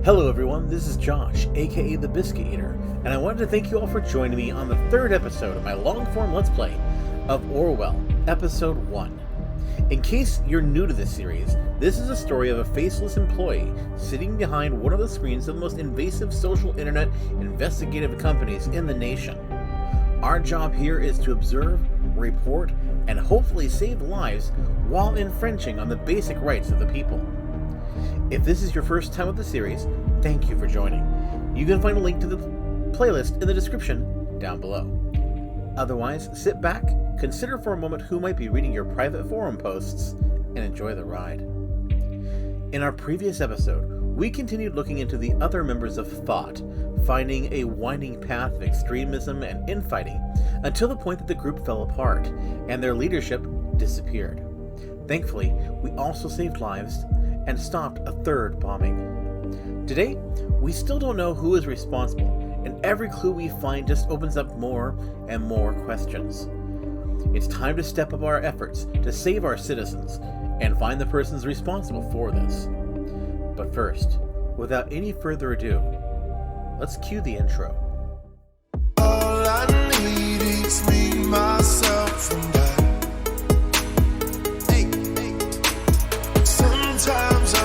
Hello everyone, this is Josh, aka the Biscuit Eater, and I wanted to thank you all for joining me on the third episode of my long-form Let's Play of Orwell, Episode 1. In case you're new to this series, this is a story of a faceless employee sitting behind one of the screens of the most invasive social internet investigative companies in the nation. Our job here is to observe, report, and hopefully save lives while infringing on the basic rights of the people. If this is your first time with the series, thank you for joining. You can find a link to the playlist in the description down below. Otherwise, sit back, consider for a moment who might be reading your private forum posts, and enjoy the ride. In our previous episode, we continued looking into the other members of Thought, finding a winding path of extremism and infighting until the point that the group fell apart and their leadership disappeared. Thankfully, we also saved lives and stopped a third bombing. Today, we still don't know who is responsible, and every clue we find just opens up more and more questions. It's time to step up our efforts to save our citizens and find the persons responsible for this. But first, without any further ado, let's cue the intro. All I need is me, myself, and I. Sometimes I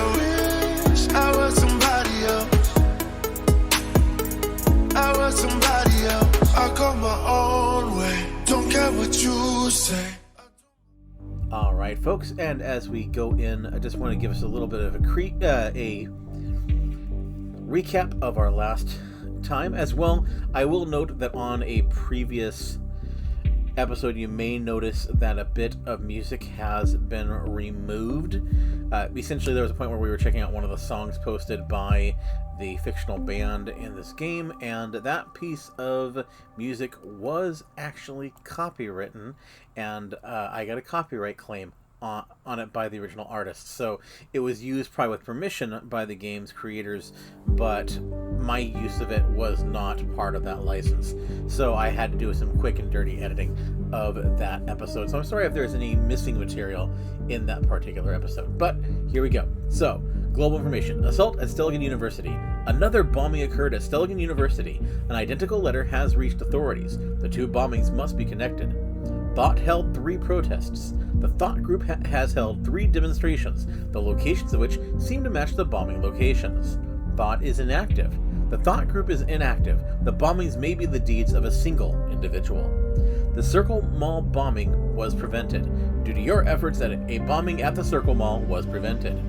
wish I was somebody else. I was somebody else. I go my own way. Don't care what you say. Alright folks, and as we go in, I just want to give us a little bit of a recap of our last time. As well, I will note that on a previous episode you may notice that a bit of music has been removed. Essentially, there was a point where we were checking out one of the songs posted by the fictional band in this game, and that piece of music was actually copywritten, and I got a copyright claim on it by the original artist. So it was used probably with permission by the game's creators, but my use of it was not part of that license. So I had to do some quick and dirty editing of that episode. So I'm sorry if there's any missing material in that particular episode, but here we go. So, global information. Assault at Stelligan University. Another bombing occurred at Stelligan University. An identical letter has reached authorities. The two bombings must be connected. Thought held 3 protests. The Thought group has held 3 demonstrations, the locations of which seem to match the bombing locations. Thought is inactive. The Thought group is inactive. The bombings may be the deeds of a single individual. The Circle Mall bombing was prevented. Due to your efforts, a bombing at the Circle Mall was prevented.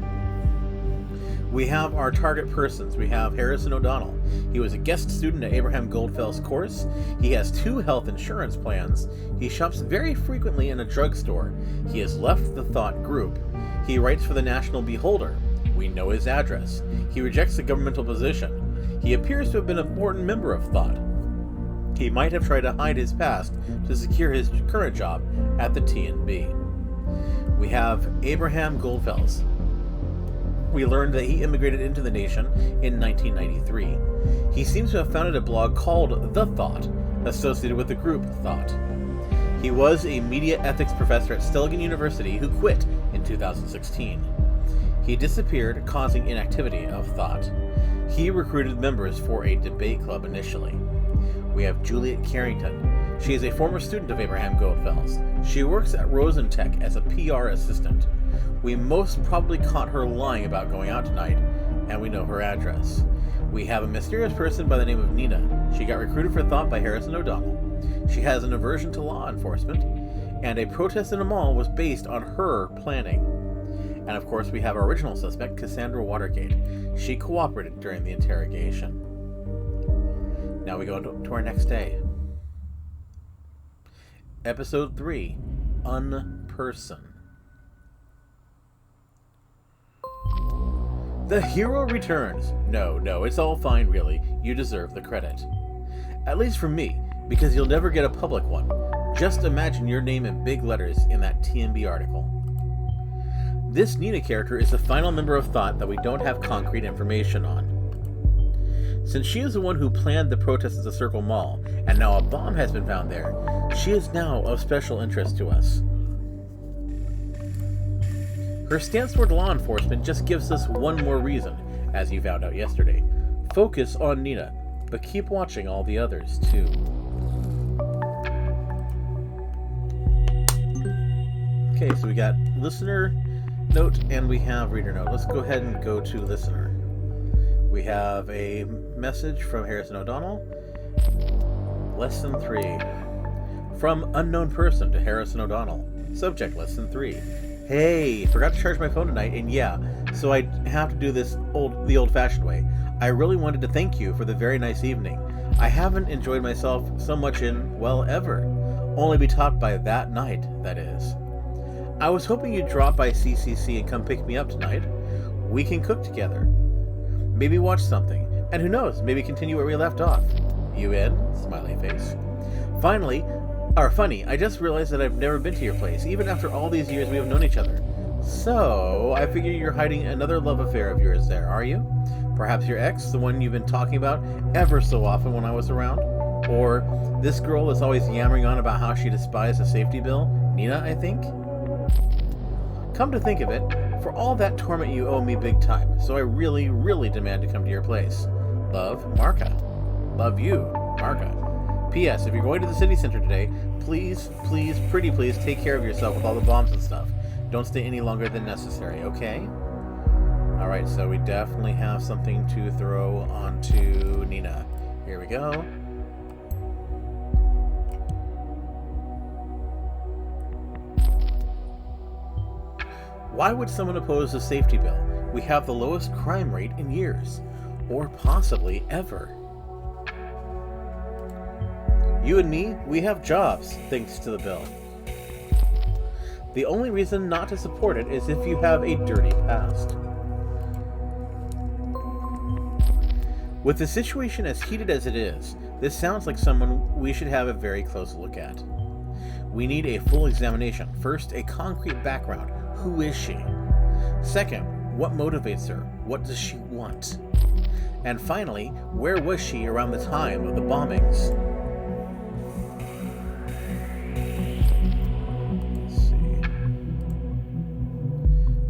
We have our target persons. We have Harrison O'Donnell. He was a guest student at Abraham Goldfell's course. He has 2 health insurance plans. He shops very frequently in a drugstore. He has left the Thought group. He writes for the National Beholder. We know his address. He rejects the governmental position. He appears to have been an important member of Thought. He might have tried to hide his past to secure his current job at the TNB. We have Abraham Goldfell's. We learned that he immigrated into the nation in 1993. He seems to have founded a blog called The Thought, associated with the group Thought. He was a media ethics professor at Stelligan University who quit in 2016. He disappeared, causing inactivity of Thought. He recruited members for a debate club initially. We have Juliet Carrington. She is a former student of Abraham Goldfell's. She works at Rosentech as a PR assistant. We most probably caught her lying about going out tonight, and we know her address. We have a mysterious person by the name of Nina. She got recruited for Thought by Harrison O'Donnell. She has an aversion to law enforcement, and a protest in a mall was based on her planning. And of course we have our original suspect, Cassandra Watergate. She cooperated during the interrogation. Now we go to our next day. Episode 3, Unperson. The hero returns. No, it's all fine really. You deserve the credit. At least from me, because you'll never get a public one. Just imagine your name in big letters in that TNB article. This Nina character is the final member of Thought that we don't have concrete information on. Since she is the one who planned the protests at the Circle Mall, and now a bomb has been found there, she is now of special interest to us. Her stance toward law enforcement just gives us one more reason, as you found out yesterday. Focus on Nina, but keep watching all the others, too. Okay, so we got listener note and we have reader note. Let's go ahead and go to listener. We have a message from Harrison O'Donnell. Lesson 3. From unknown person to Harrison O'Donnell. Subject, Lesson 3. Hey, forgot to charge my phone tonight, and yeah, so I have to do this the old-fashioned way. I really wanted to thank you for the very nice evening. I haven't enjoyed myself so much in, well, ever. Only be topped by that night, that is. I was hoping you'd drop by CCC and come pick me up tonight. We can cook together. Maybe watch something. And who knows, maybe continue where we left off. You in? Smiley face. Funny, I just realized that I've never been to your place, even after all these years we have known each other. So, I figure you're hiding another love affair of yours there, are you? Perhaps your ex, the one you've been talking about ever so often when I was around? Or this girl that's always yammering on about how she despised the safety bill? Nina, I think? Come to think of it, for all that torment you owe me big time, so I really, really demand to come to your place. Love, Marka. Love you, Marka. P.S. If you're going to the city center today, please, pretty please, take care of yourself with all the bombs and stuff. Don't stay any longer than necessary, okay? Alright, so we definitely have something to throw onto Nina. Here we go. Why would someone oppose the safety bill? We have the lowest crime rate in years. Or possibly ever. You and me, we have jobs, thanks to the bill. The only reason not to support it is if you have a dirty past. With the situation as heated as it is, this sounds like someone we should have a very close look at. We need a full examination. First, a concrete background. Who is she? Second, what motivates her? What does she want? And finally, where was she around the time of the bombings? Let's see.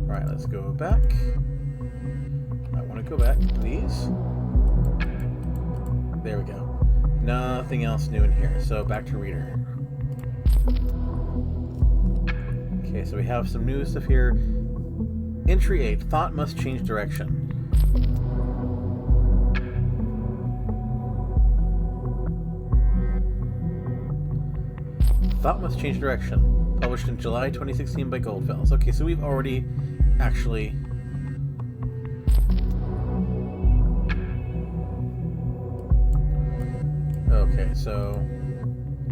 Alright, let's go back. I want to go back, please. There we go. Nothing else new in here, so back to reader. Okay, so we have some new stuff here. Entry 8, thought must change direction. Thought must change direction. Published in July 2016 by Goldfells. Okay, so we've already actually... Okay, so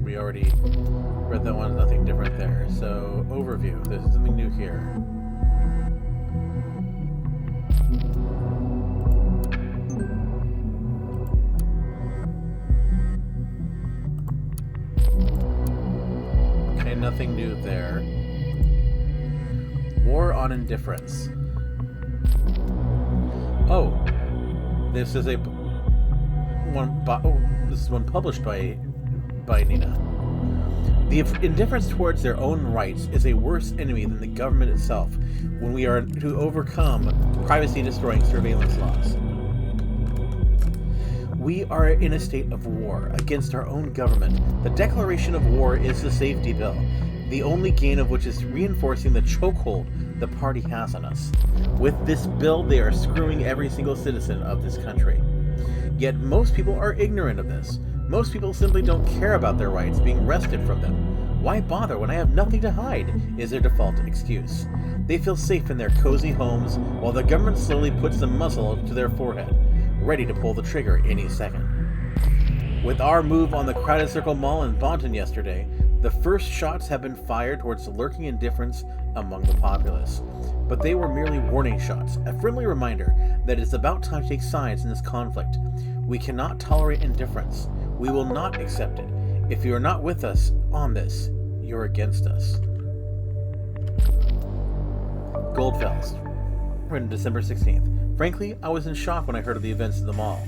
we already read that one, nothing different there. So, overview. There's something new here. Okay, nothing new there. War on Indifference. Oh, this is this is one published by Nina. The indifference towards their own rights is a worse enemy than the government itself when we are to overcome privacy-destroying surveillance laws. We are in a state of war against our own government. The declaration of war is the safety bill, the only gain of which is reinforcing the chokehold the party has on us. With this bill, they are screwing every single citizen of this country. Yet most people are ignorant of this. Most people simply don't care about their rights being wrested from them. Why bother when I have nothing to hide, is their default excuse. They feel safe in their cozy homes while the government slowly puts the muzzle to their forehead, ready to pull the trigger any second. With our move on the Crowded Circle Mall in Bonton yesterday, the first shots have been fired towards the lurking indifference among the populace. But they were merely warning shots, a friendly reminder that it's about time to take sides in this conflict. We cannot tolerate indifference. We will not accept it. If you are not with us on this, you're against us. Goldfells, written December 16th. Frankly, I was in shock when I heard of the events in the mall.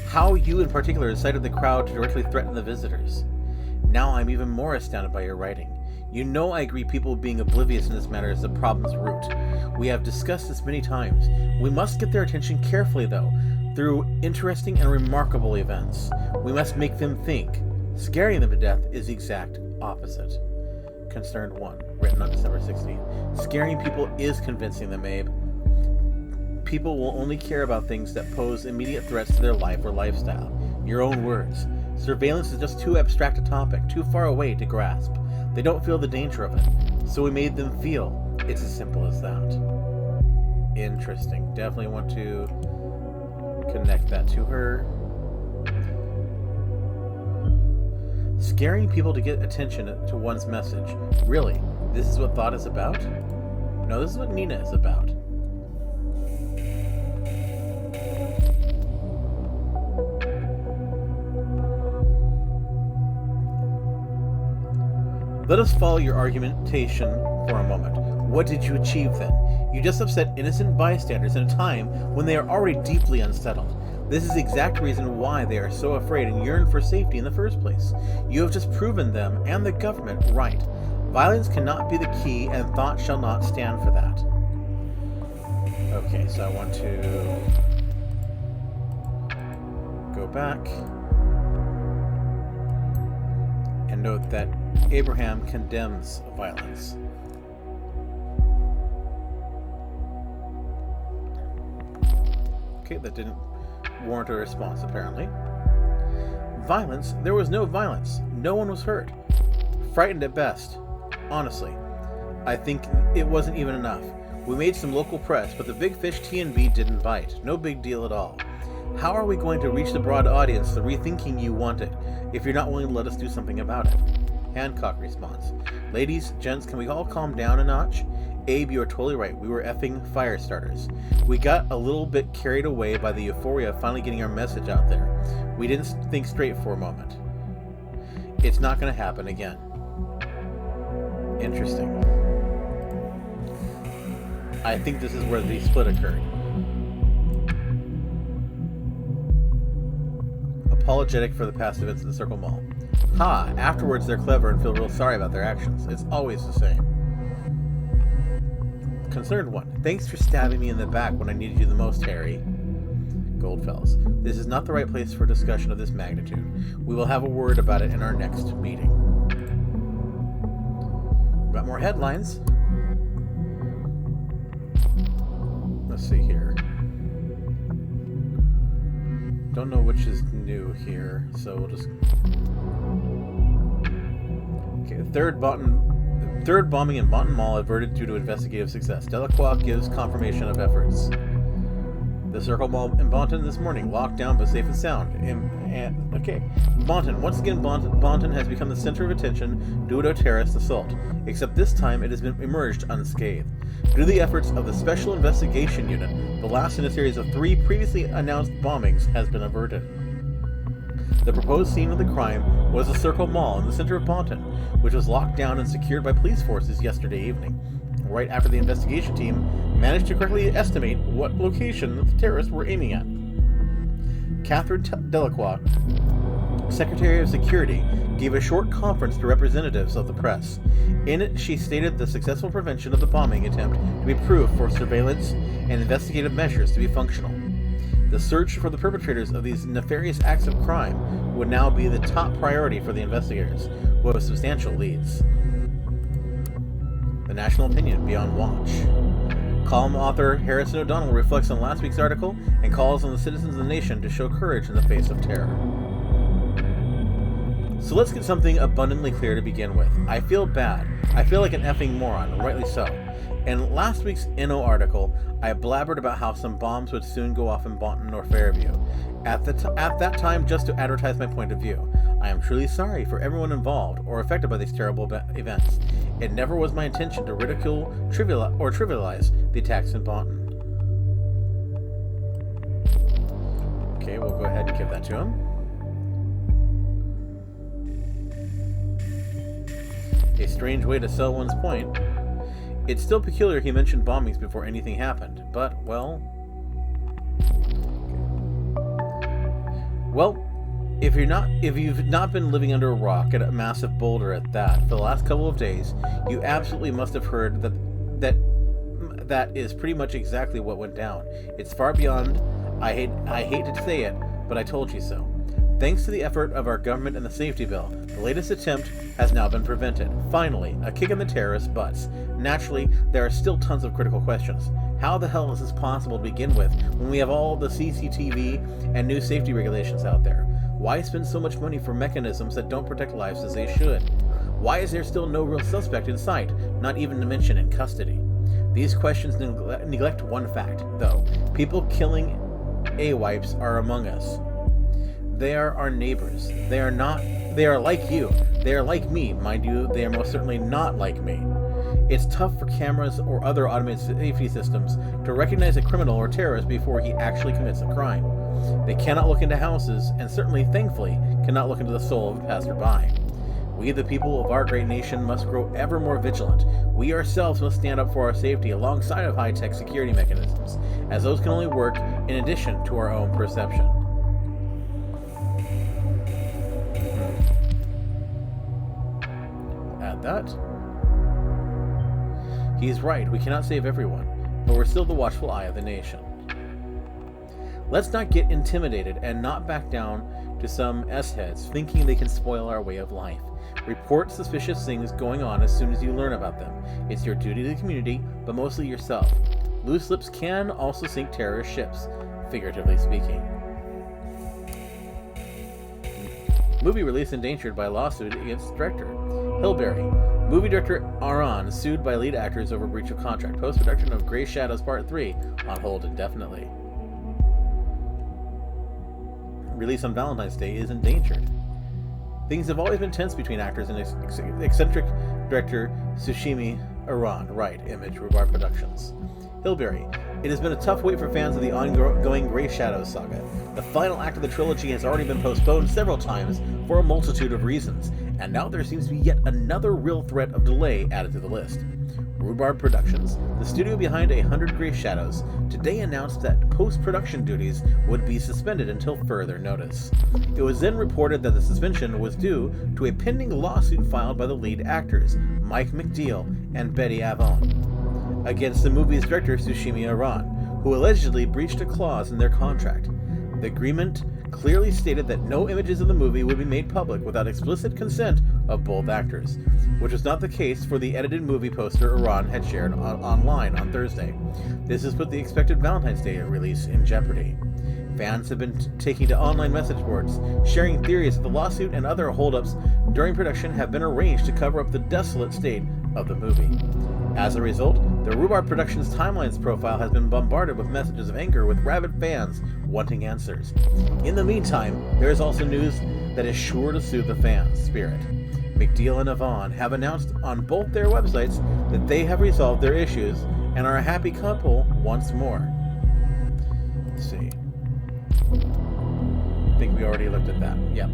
How you in particular incited the crowd to directly threaten the visitors. Now I'm even more astounded by your writing. You know I agree people being oblivious in this matter is the problem's root. We have discussed this many times. We must get their attention carefully, though, through interesting and remarkable events. We must make them think. Scaring them to death is the exact opposite. Concerned 1, written on December 16th. Scaring people is convincing them, Abe. People will only care about things that pose immediate threats to their life or lifestyle. Your own words. Surveillance is just too abstract a topic, too far away to grasp. They don't feel the danger of it, so we made them feel. It's as simple as that. Interesting. Definitely want to connect that to her. Scaring people to get attention to one's message. Really? This is what thought is about? No, this is what Nina is about. Let us follow your argumentation for a moment. What did you achieve then? You just upset innocent bystanders in a time when they are already deeply unsettled. This is the exact reason why they are so afraid and yearn for safety in the first place. You have just proven them and the government right. Violence cannot be the key, and thought shall not stand for that. Okay, so I want to go back and note that Abraham condemns violence. Okay, that didn't warrant a response, apparently. Violence? There was no violence. No one was hurt. Frightened at best. Honestly, I think it wasn't even enough. We made some local press, but the big fish TNB didn't bite. No big deal at all. How are we going to reach the broad audience the rethinking you wanted, if you're not willing to let us do something about it? Hancock responds. Ladies, gents, can we all calm down a notch? Abe, you're totally right. We were effing fire starters. We got a little bit carried away by the euphoria of finally getting our message out there. We didn't think straight for a moment. It's not going to happen again. Interesting. I think this is where the split occurred. Apologetic for the past events at the Circle Mall. Ha! Afterwards they're clever and feel real sorry about their actions. It's always the same. Concerned 1. Thanks for stabbing me in the back when I needed you the most, Harry. Goldfellas. This is not the right place for a discussion of this magnitude. We will have a word about it in our next meeting. Got more headlines. Let's see here. Don't know which is new here, so we'll just... Okay, third bombing in Bonton Mall averted due to investigative success. Delacroix gives confirmation of efforts. The Circle Mall in Bonton this morning, locked down but safe and sound. Bonton. Once again, Bonton has become the center of attention due to a terrorist assault, except this time it has been emerged unscathed. Due to the efforts of the Special Investigation Unit, the last in a series of 3 previously announced bombings has been averted. The proposed scene of the crime was the Circle Mall in the center of Bonton, which was locked down and secured by police forces yesterday evening, right after the investigation team managed to correctly estimate what location the terrorists were aiming at. Catherine Delacroix, Secretary of Security, gave a short conference to representatives of the press. In it, she stated the successful prevention of the bombing attempt to be proof for surveillance and investigative measures to be functional. The search for the perpetrators of these nefarious acts of crime would now be the top priority for the investigators, who have substantial leads. The national opinion beyond watch. Column author Harrison O'Donnell reflects on last week's article and calls on the citizens of the nation to show courage in the face of terror. So let's get something abundantly clear to begin with. I feel bad. I feel like an effing moron, and rightly so. In last week's Inno article, I blabbered about how some bombs would soon go off in Bonton or Fairview. At that time, just to advertise my point of view. I am truly sorry for everyone involved or affected by these terrible events. It never was my intention to ridicule, trivialize the attacks in Bonton. Okay, we'll go ahead and give that to him. A strange way to sell one's point. It's still peculiar he mentioned bombings before anything happened, but, well... Well, If you've not been living under a rock and a massive boulder at that for the last couple of days, you absolutely must have heard that is pretty much exactly what went down. It's far beyond. I hate to say it, but I told you so. Thanks to the effort of our government and the safety bill, the latest attempt has now been prevented. Finally, a kick in the terrorists' butts. Naturally, there are still tons of critical questions. How the hell is this possible to begin with when we have all the CCTV and new safety regulations out there? Why spend so much money for mechanisms that don't protect lives as they should? Why is there still no real suspect in sight, not even to mention in custody? These questions neglect one fact, though. People killing AWIPes are among us. They are our neighbors. They are like you. They are like me. Mind you, they are most certainly not like me. It's tough for cameras or other automated safety systems to recognize a criminal or terrorist before he actually commits a crime. They cannot look into houses, and certainly, thankfully, cannot look into the soul of a passerby. We, the people of our great nation, must grow ever more vigilant. We ourselves must stand up for our safety alongside of high-tech security mechanisms, as those can only work in addition to our own perception. Add that. He's right, we cannot save everyone, but we're still the watchful eye of the nation. Let's not get intimidated and not back down to some S-heads thinking they can spoil our way of life. Report suspicious things going on as soon as you learn about them. It's your duty to the community, but mostly yourself. Loose lips can also sink terrorist ships, figuratively speaking. Movie release endangered by lawsuit against director. Hillberry. Movie director Aron sued by lead actors over breach of contract. Post-production of Grey Shadows Part 3 on hold indefinitely. Release on Valentine's Day is endangered. Things have always been tense between actors and eccentric director Tsushima Aron. Right, Image, Rhubarb Productions. Hillberry. It has been a tough wait for fans of the ongoing Grey Shadows saga. The final act of the trilogy has already been postponed several times for a multitude of reasons, and now there seems to be yet another real threat of delay added to the list. Rhubarb Productions, the studio behind 100 Grey Shadows, today announced that post-production duties would be suspended until further notice. It was then reported that the suspension was due to a pending lawsuit filed by the lead actors, Mike McDeal and Betty Avon, against the movie's director Tsushima Aron, who allegedly breached a clause in their contract. The agreement clearly stated that no images of the movie would be made public without explicit consent of both actors, which was not the case for the edited movie poster Aron had shared online on Thursday. This has put the expected Valentine's Day release in jeopardy. Fans have been taking to online message boards, sharing theories that the lawsuit and other holdups during production have been arranged to cover up the desolate state of the movie. As a result, the Rhubarb Productions Timelines profile has been bombarded with messages of anger with rabid fans wanting answers. In the meantime, there is also news that is sure to soothe the fans' spirit. McDeal and Avon have announced on both their websites that they have resolved their issues and are a happy couple once more. Let's see. I think we already looked at that. Yep.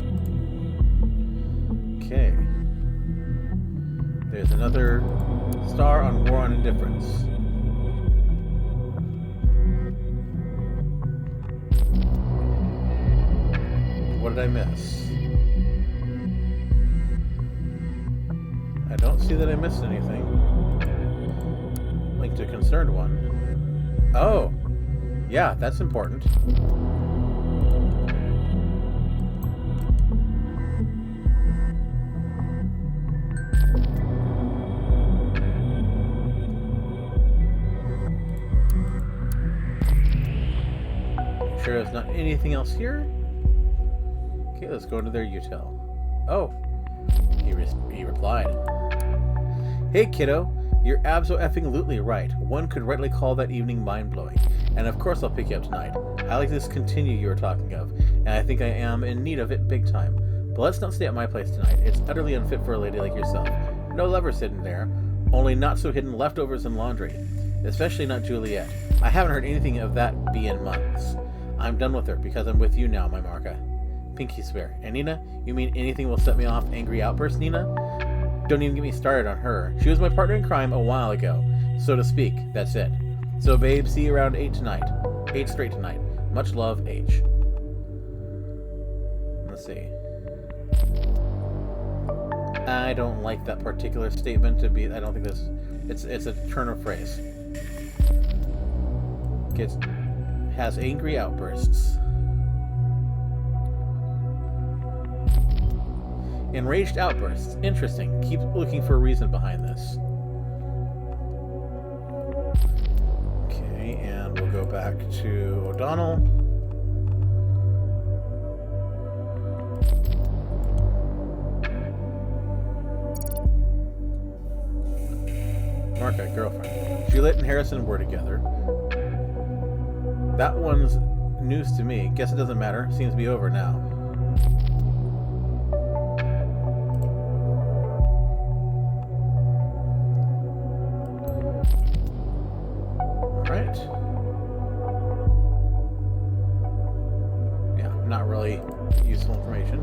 Okay. There's another star on War on Indifference. What did I miss? I don't see that I missed anything. Link to Concerned One. Oh! Yeah, that's important. Sure there's not anything else here? Okay, let's go into their util. Oh, he replied. Hey kiddo, you're abso-effing-lutely right. One could rightly call that evening mind-blowing. And of course I'll pick you up tonight. I like this continue you were talking of, and I think I am in need of it big time. But let's not stay at my place tonight. It's utterly unfit for a lady like yourself. No lovers hidden there, only not-so-hidden leftovers and laundry. Especially not Juliet. I haven't heard anything of that bee in months. I'm done with her, because I'm with you now, my Marka. Pinky swear. And Nina? You mean anything will set me off angry outbursts, Nina? Don't even get me started on her. She was my partner in crime a while ago, so to speak. That's it. So, babe, see you around 8 tonight. 8 straight tonight. Much love, H. Let's see. I don't like that particular statement to be. I don't think this. It's a turn of phrase. Has angry outbursts. Enraged outbursts. Interesting. Keep looking for a reason behind this. Okay, and we'll go back to O'Donnell. Marka, girlfriend. Juliet and Harrison were together. That one's news to me. Guess it doesn't matter. Seems to be over now. Alright. Yeah, not really useful information.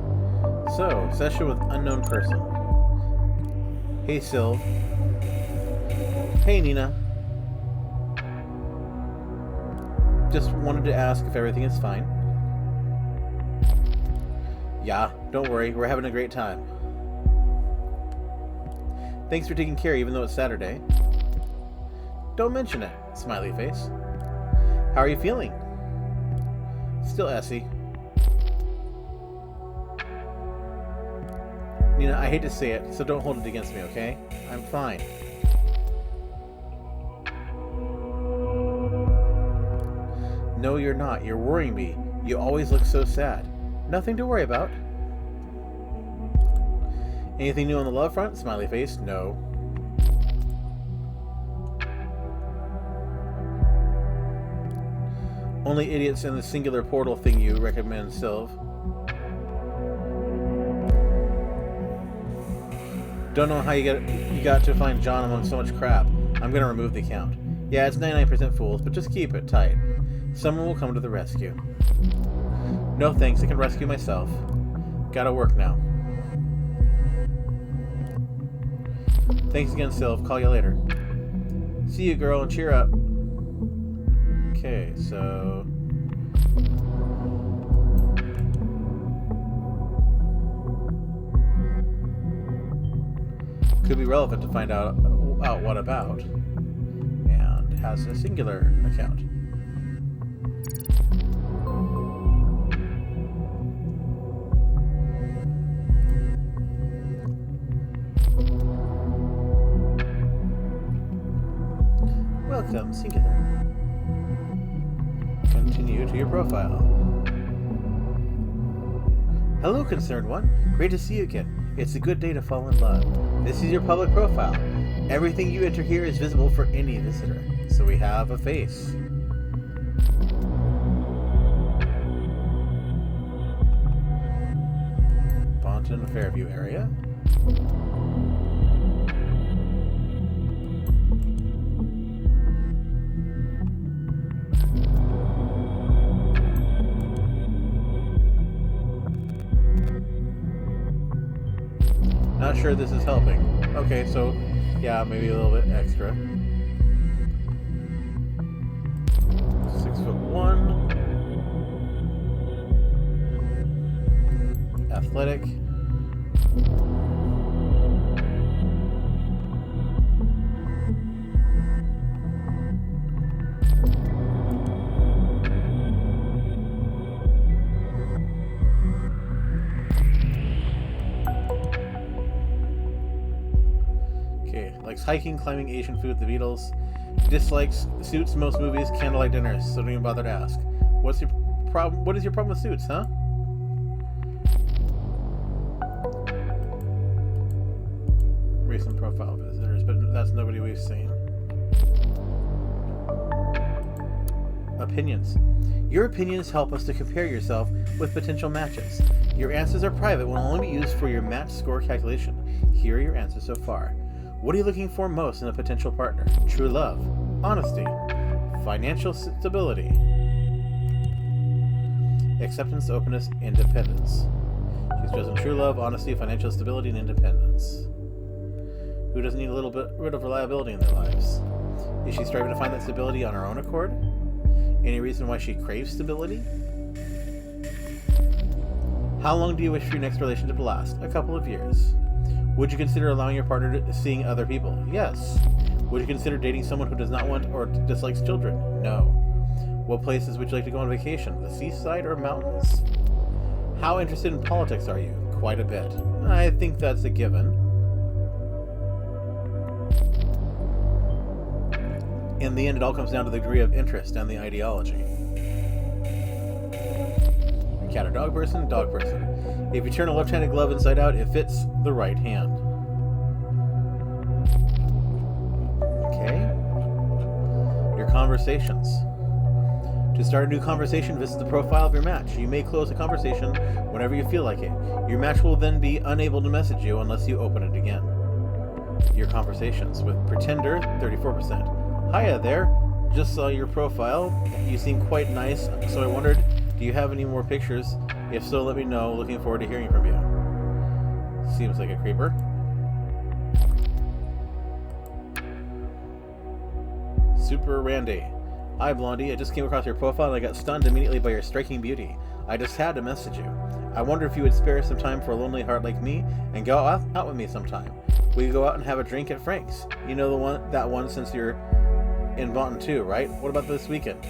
So, session with unknown person. Hey, Sylv. Hey, Nina. Just wanted to ask if everything is fine. Yeah, don't worry. We're having a great time. Thanks for taking care even though it's Saturday. Don't mention it. Smiley face. How are you feeling? Still Essie. Nina, I hate to say it, so don't hold it against me, okay? I'm fine. No, you're not. You're worrying me. You always look so sad. Nothing to worry about. Anything new on the love front? Smiley face. No. Only idiots in the singular portal thing you recommend, Sylv. Don't know how you got to find John among so much crap. I'm gonna remove the account. Yeah, it's 99% fools, but just keep it tight. Someone will come to the rescue. No thanks, I can rescue myself. Gotta work now. Thanks again, Sylv. Call you later. See you, girl, and cheer up. Okay, so... could be relevant to find out what about. And has a singular account. Welcome, singular. Continue to your profile. Hello, concerned one. Great to see you again. It's a good day to fall in love. This is your public profile. Everything you enter here is visible for any visitor. So we have a face. Bonton, Fairview area. Not sure this is helping. Okay, so yeah, maybe a little bit extra. 6'1". Athletic. Likes hiking, climbing, Asian food, the Beatles. Dislikes suits, most movies, candlelight dinners. So don't even bother to ask. What's your problem? What is your problem with suits, huh? Recent profile visitors, but that's nobody we've seen. Opinions. Your opinions help us to compare yourself with potential matches. Your answers are private and will only be used for your match score calculation. Here are your answers so far. What are you looking for most in a potential partner? True love, honesty, financial stability, acceptance, openness, independence. She's chosen true love, honesty, financial stability, and independence. Who doesn't need a little bit of reliability in their lives? Is she striving to find that stability on her own accord? Any reason why she craves stability? How long do you wish for your next relationship to last? A couple of years. Would you consider allowing your partner to seeing other people? Yes. Would you consider dating someone who does not want or dislikes children? No. What places would you like to go on vacation? The seaside or mountains? How interested in politics are you? Quite a bit. I think that's a given. In the end, it all comes down to the degree of interest and the ideology. Cat or dog person? Dog person. If you turn a left-handed glove inside out, it fits the right hand. Okay. Your conversations. To start a new conversation, visit the profile of your match. You may close a conversation whenever you feel like it. Your match will then be unable to message you unless you open it again. Your conversations. With Pretender, 34%. Hiya there. Just saw your profile. You seem quite nice, so I wondered, do you have any more pictures? If so, let me know. Looking forward to hearing from you. Seems like a creeper. Super Randy. Hi, Blondie. I just came across your profile and I got stunned immediately by your striking beauty. I just had to message you. I wonder if you would spare some time for a lonely heart like me and go out with me sometime. We could go out and have a drink at Frank's. You know that one since you're in Bonton too, right? What about this weekend?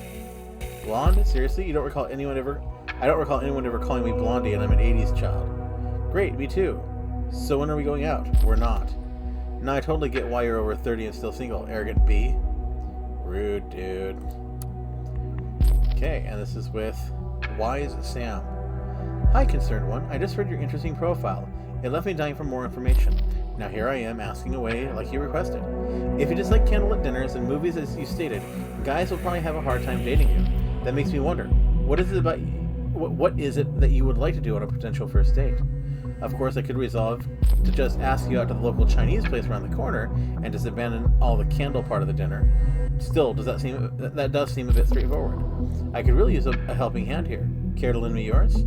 Blonde? Seriously? I don't recall anyone ever calling me Blondie, and I'm an 80s child. Great, me too. So when are we going out? We're not. Now I totally get why you're over 30 and still single, arrogant B. Rude, dude. Okay, and this is with Wise Sam. Hi, concerned one. I just read your interesting profile. It left me dying for more information. Now here I am, asking away like you requested. If you dislike candlelit dinners and movies as you stated, guys will probably have a hard time dating you. That makes me wonder, what is it that you would like to do on a potential first date? Of course, I could resolve to just ask you out to the local Chinese place around the corner and just abandon all the candle part of the dinner. Still, that does seem a bit straightforward. I could really use a helping hand here. Care to lend me yours?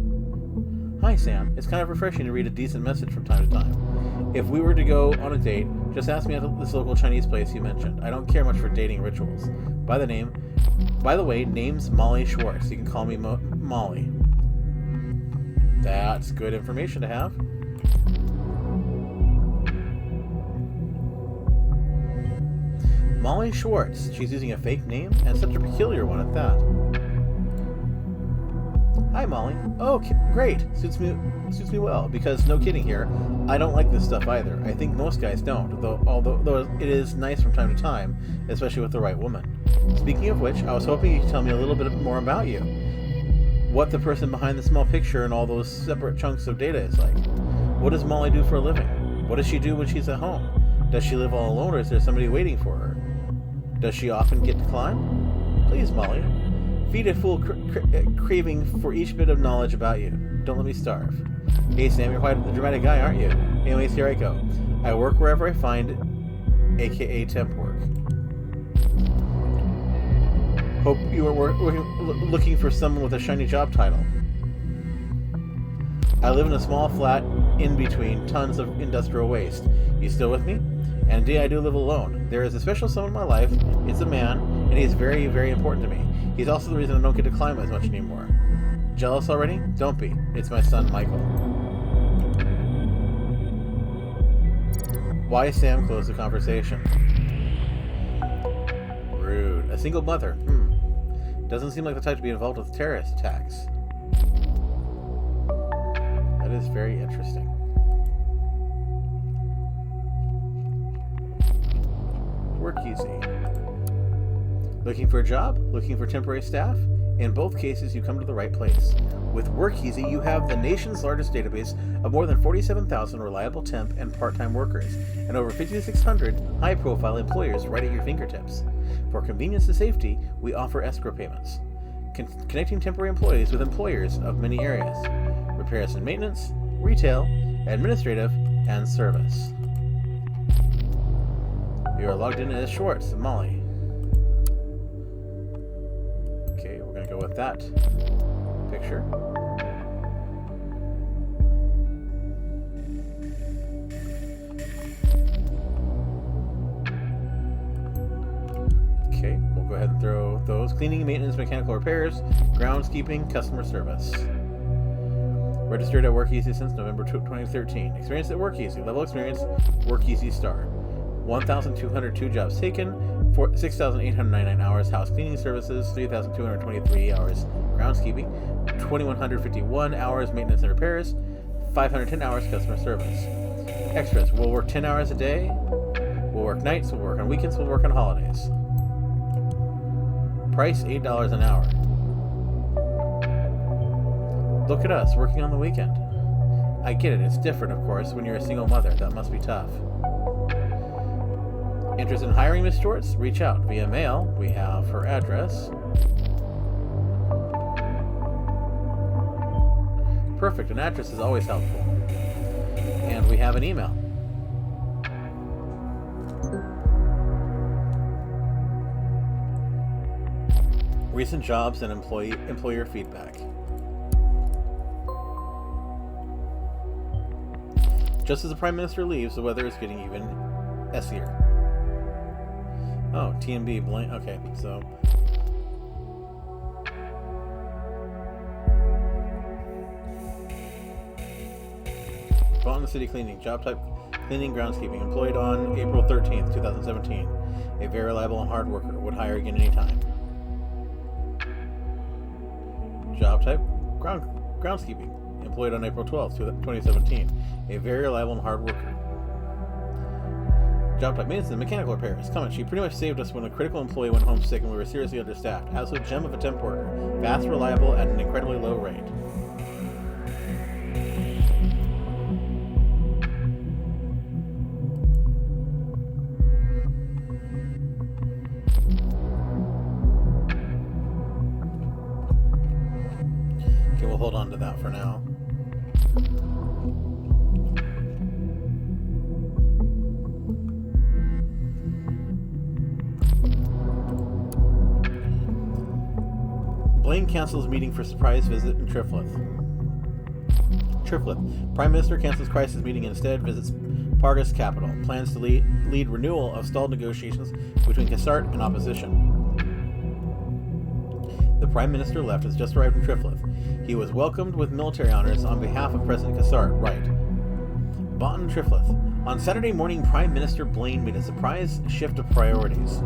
Hi, Sam. It's kind of refreshing to read a decent message from time to time. If we were to go on a date, just ask me out to this local Chinese place you mentioned. I don't care much for dating rituals. By the way, name's Molly Schwartz. You can call me Molly. That's good information to have. Molly Schwartz. She's using a fake name, and such a peculiar one at that. Hi, Molly. Oh, great. Suits me well, because no kidding here, I don't like this stuff either. I think most guys don't, although it is nice from time to time, especially with the right woman. Speaking of which, I was hoping you could tell me a little bit more about you. What the person behind the small picture and all those separate chunks of data is like. What does Molly do for a living? What does she do when she's at home? Does she live all alone, or is there somebody waiting for her? Does she often get to climb? Please, Molly. Feed a fool craving for each bit of knowledge about you. Don't let me starve. Hey, Sam, you're quite a dramatic guy, aren't you? Anyways, here I go. I work wherever I find, aka temp work. Hope you are looking for someone with a shiny job title. I live in a small flat in between tons of industrial waste. You still with me? And indeed, I do live alone. There is a special someone in my life. It's a man, and he's very, very important to me. He's also the reason I don't get to climb as much anymore. Jealous already? Don't be. It's my son, Michael. Why Sam closed the conversation? Rude. A single mother. Doesn't seem like the type to be involved with terrorist attacks. That is very interesting. Work easy. Looking for a job? Looking for temporary staff? In both cases, you come to the right place. With WorkEasy, you have the nation's largest database of more than 47,000 reliable temp and part-time workers, and over 5,600 high-profile employers right at your fingertips. For convenience and safety, we offer escrow payments, connecting temporary employees with employers of many areas: repairs and maintenance, retail, administrative, and service. You are logged in as Schwartz and Molly. Okay, we're going to go with that picture. Okay, we'll go ahead and throw those. Cleaning, maintenance, mechanical repairs, groundskeeping, customer service. Registered at WorkEasy since November 2013. Experience at WorkEasy. Level experience, WorkEasy star. 1,202 jobs taken, 6,899 hours house cleaning services, 3,223 hours groundskeeping, 2,151 hours maintenance and repairs, 510 hours customer service. Extras. We'll work 10 hours a day. We'll work nights. We'll work on weekends. We'll work on holidays. Price $8 an hour. Look at us working on the weekend. I get it. It's different, of course, when you're a single mother. That must be tough. Interested in hiring Miss Schwartz? Reach out via mail. We have her address. Perfect. An address is always helpful. And we have an email. Recent jobs and employer feedback. Just as the Prime Minister leaves, the weather is getting even essier. Oh, TMB blank. Okay, so Boston City Cleaning, job type cleaning groundskeeping, employed on April 13th, 2017. A very reliable and hard worker, would hire again anytime. Job type groundskeeping, employed on April 12th, 2017. A very reliable and hard worker. Job type maintenance and mechanical repairs. Comment, she pretty much saved us when a critical employee went home sick and we were seriously understaffed. Absolute gem of a temp worker. Fast, reliable, at an incredibly low rate. Okay, we'll hold on to that for now. Blaine cancels meeting for surprise visit in Triflith. Prime Minister cancels crisis meeting and instead visits Pargas capital. Plans to lead renewal of stalled negotiations between Cassart and opposition. The Prime Minister left has just arrived in Triflith. He was welcomed with military honors on behalf of President Cassart. Right. Bontton, Triflith. On Saturday morning, Prime Minister Blaine made a surprise shift of priorities.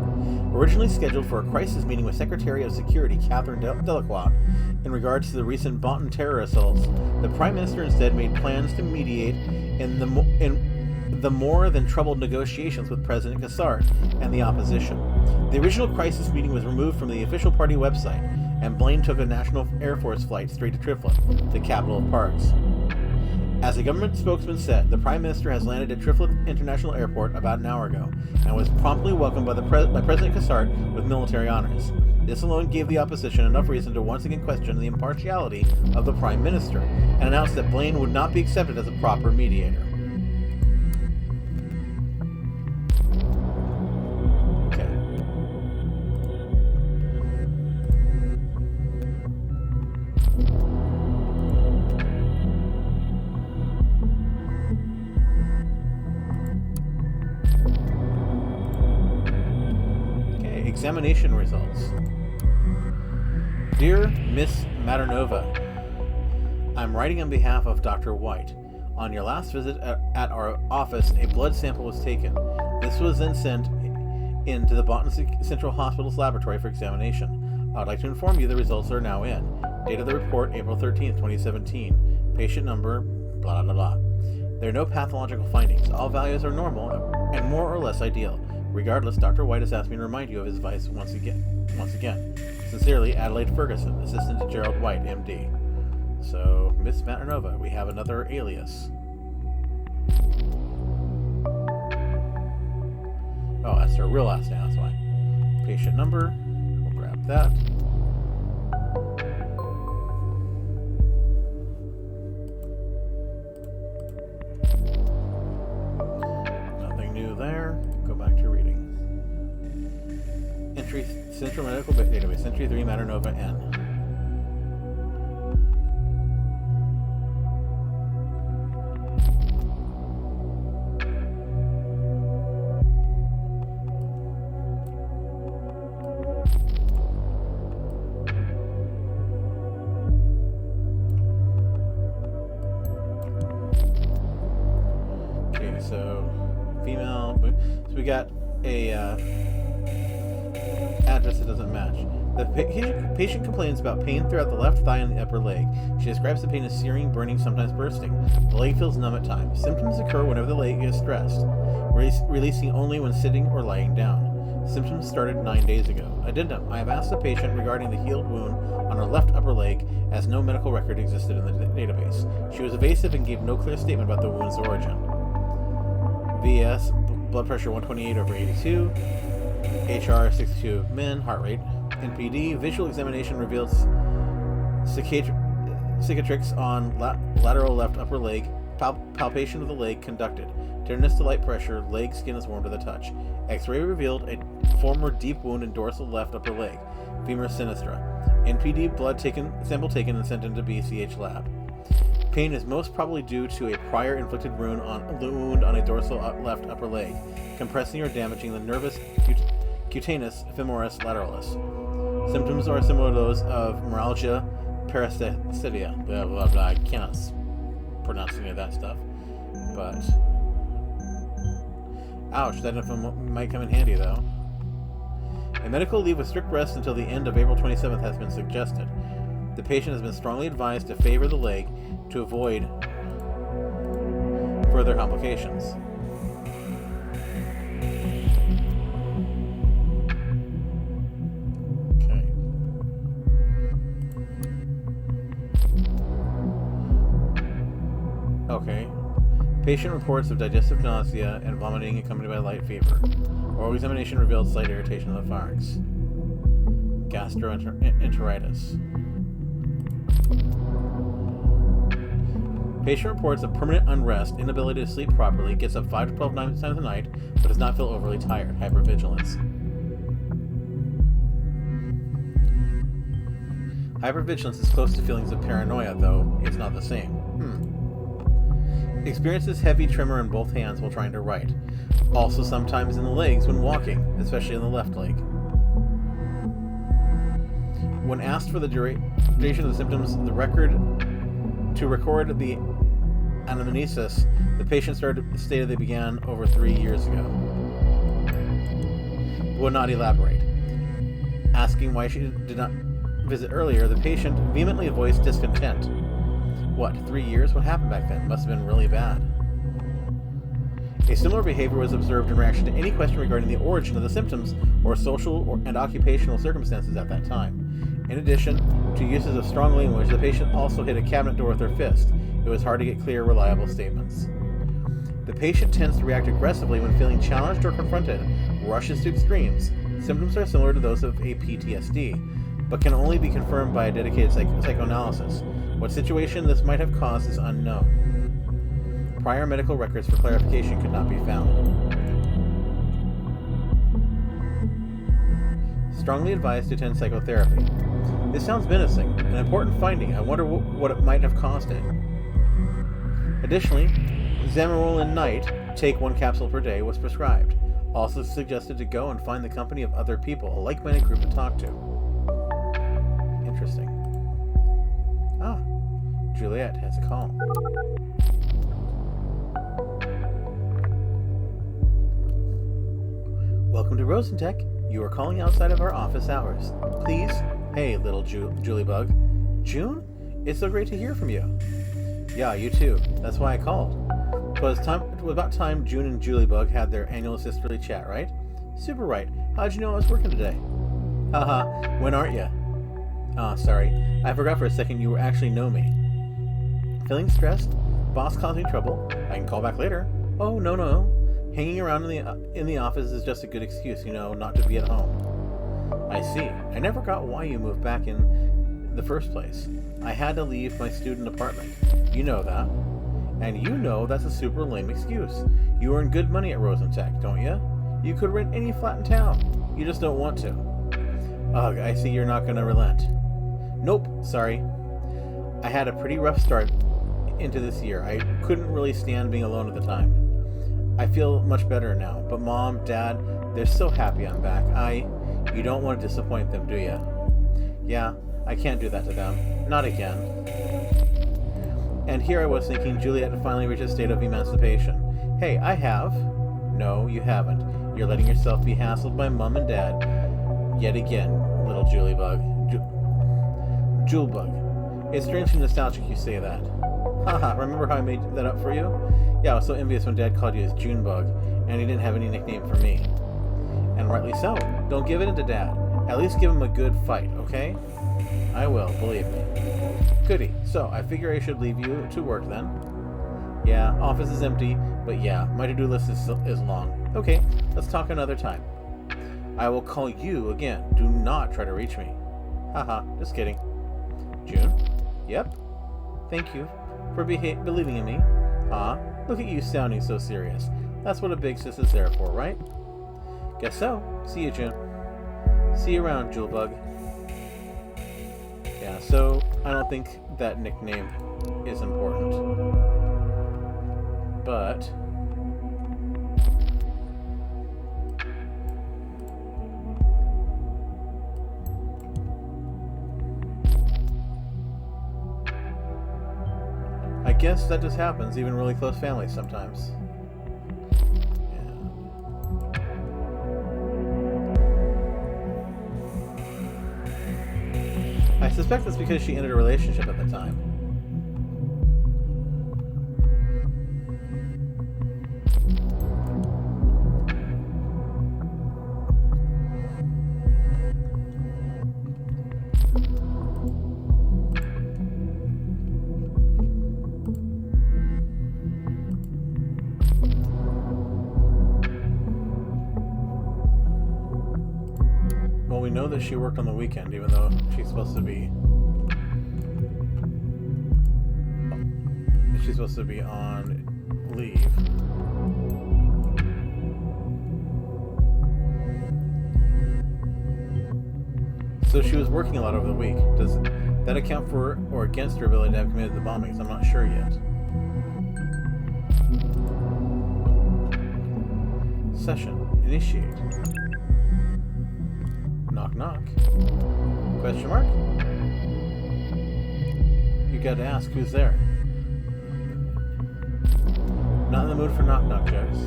Originally scheduled for a crisis meeting with Secretary of Security Catherine Delacroix in regards to the recent Bontton terror assaults, the Prime Minister instead made plans to mediate in the more than troubled negotiations with President Cassart and the opposition. The original crisis meeting was removed from the official party website, and Blaine took a National Air Force flight straight to Triflith, the capital of Parks. As a government spokesman said, the Prime Minister has landed at Triflith International Airport about an hour ago and was promptly welcomed by President Cassart with military honors. This alone gave the opposition enough reason to once again question the impartiality of the Prime Minister and announced that Blaine would not be accepted as a proper mediator. Examination results. Dear Miss Maternova, I'm writing on behalf of Dr. White. On your last visit at our office, a blood sample was taken. This was then sent into the Bontton Central Hospital's laboratory for examination. I would like to inform you the results are now in. Date of the report, April 13th, 2017. Patient number, blah, blah, blah. There are no pathological findings. All values are normal and more or less ideal. Regardless, Dr. White has asked me to remind you of his advice once again. Sincerely, Adelaide Ferguson, assistant to Gerald White, MD. So, Miss Maternova, we have another alias. Oh, that's her real last name, that's why. Patient number, we'll grab that. Nothing new there. Go back to reading. Entry Central Medical Database, Entry 3 Maternova N. so female. So we got a address that doesn't match. The patient complains about pain throughout the left thigh and the upper leg. She describes the pain as searing, burning, sometimes bursting. The leg feels numb at times. Symptoms occur whenever the leg is stressed, releasing only when sitting or lying down. Symptoms started 9 days ago. Addendum: I have asked the patient regarding the healed wound on her left upper leg, as no medical record existed in the database. She was evasive and gave no clear statement about the wound's origin. VS: blood pressure 128/82, HR 62 min, heart rate. NPD: visual examination reveals cicatrix on lateral left upper leg. Palpation of the leg conducted. Tenderness to light pressure. Leg skin is warm to the touch. X-ray revealed a former deep wound in dorsal left upper leg. Femur sinistra. NPD: blood sample taken and sent into BCH lab. Pain is most probably due to a prior inflicted wound on a dorsal left upper leg, compressing or damaging the nervus cutaneous femoris lateralis. Symptoms are similar to those of neuralgia, paresthesia. Blah, blah, blah. I cannot pronounce any of that stuff. But ouch, that might come in handy though. A medical leave with strict rest until the end of April 27th has been suggested. The patient has been strongly advised to favor the leg to avoid further complications. Okay. Patient reports of digestive nausea and vomiting accompanied by light fever. Oral examination revealed slight irritation of the pharynx. Gastroenteritis. Patient reports of permanent unrest, inability to sleep properly, gets up 5 to 12 times a night, but does not feel overly tired. Hypervigilance. Hypervigilance is close to feelings of paranoia, though it's not the same. Experiences heavy tremor in both hands while trying to write. Also sometimes in the legs when walking, especially in the left leg. When asked for the duration of the symptoms, to record the anamnesis, the patient stated they began over 3 years ago. Would not elaborate. Asking why she did not visit earlier, the patient vehemently voiced discontent. What, 3 years? What happened back then? Must have been really bad. A similar behavior was observed in reaction to any question regarding the origin of the symptoms or social and occupational circumstances at that time. In addition to uses of strong language, the patient also hit a cabinet door with her fist. It was hard to get clear, reliable statements. The patient tends to react aggressively when feeling challenged or confronted, rushes to extremes. Symptoms are similar to those of a PTSD, but can only be confirmed by a dedicated psychoanalysis. What situation this might have caused is unknown. Prior medical records for clarification could not be found. Strongly advised to attend psychotherapy. This sounds menacing, an important finding. I wonder what it might have caused it. Additionally, Zamorolin Night, take 1 capsule per day, was prescribed. Also suggested to go and find the company of other people, a like-minded group to talk to. Interesting. Juliet has a call. Welcome to Rosentech. You are calling outside of our office hours. Please. Hey, little Juliebug. June? It's so great to hear from you. Yeah, you too. That's why I called. It was about time June and Juliebug had their annual sisterly chat, right? Super right. How'd you know I was working today? Haha, when aren't you? Sorry. I forgot for a second you actually know me. Feeling stressed? Boss causing trouble? I can call back later. Oh, no. Hanging around in the office is just a good excuse, not to be at home. I see. I never got why you moved back in the first place. I had to leave my student apartment. You know that. And you know that's a super lame excuse. You earn good money at Rosentech, don't you? You could rent any flat in town. You just don't want to. Ugh, I see you're not going to relent. Nope, sorry. I had a pretty rough start into this year. I couldn't really stand being alone at the time. I feel much better now, but Mom, Dad, they're so happy I'm back. You don't want to disappoint them, do you? Yeah, I can't do that to them. Not again. And here I was thinking Juliet had finally reached a state of emancipation. Hey, I have. No, you haven't. You're letting yourself be hassled by Mom and Dad. Yet again, little Julebug. Julebug. It's strangely nostalgic you say that. Haha, remember how I made that up for you? Yeah, I was so envious when Dad called you his Junebug, and he didn't have any nickname for me. And rightly so. Don't give it into Dad. At least give him a good fight, okay? I will, believe me. Goody. So, I figure I should leave you to work then. Yeah, office is empty, but yeah, my to-do list is long. Okay, let's talk another time. I will call you again. Do not try to reach me. Haha, just kidding. June? Yep. Thank you for believing in me. Look at you sounding so serious. That's what a big sis is there for, right? Guess so. See you, June. See you around, Julebug. Yeah, so I don't think that nickname is important. But I guess that just happens, even really close families sometimes. I suspect that's because she ended a relationship at the time. Well, we know that she worked on the weekend, even though she's supposed to be on leave. So she was working a lot over the week. Does that account for or against her ability to have committed the bombings? I'm not sure yet. Session. Initiate. Knock knock. Question mark? You gotta ask who's there. Not in the mood for knock knock jokes.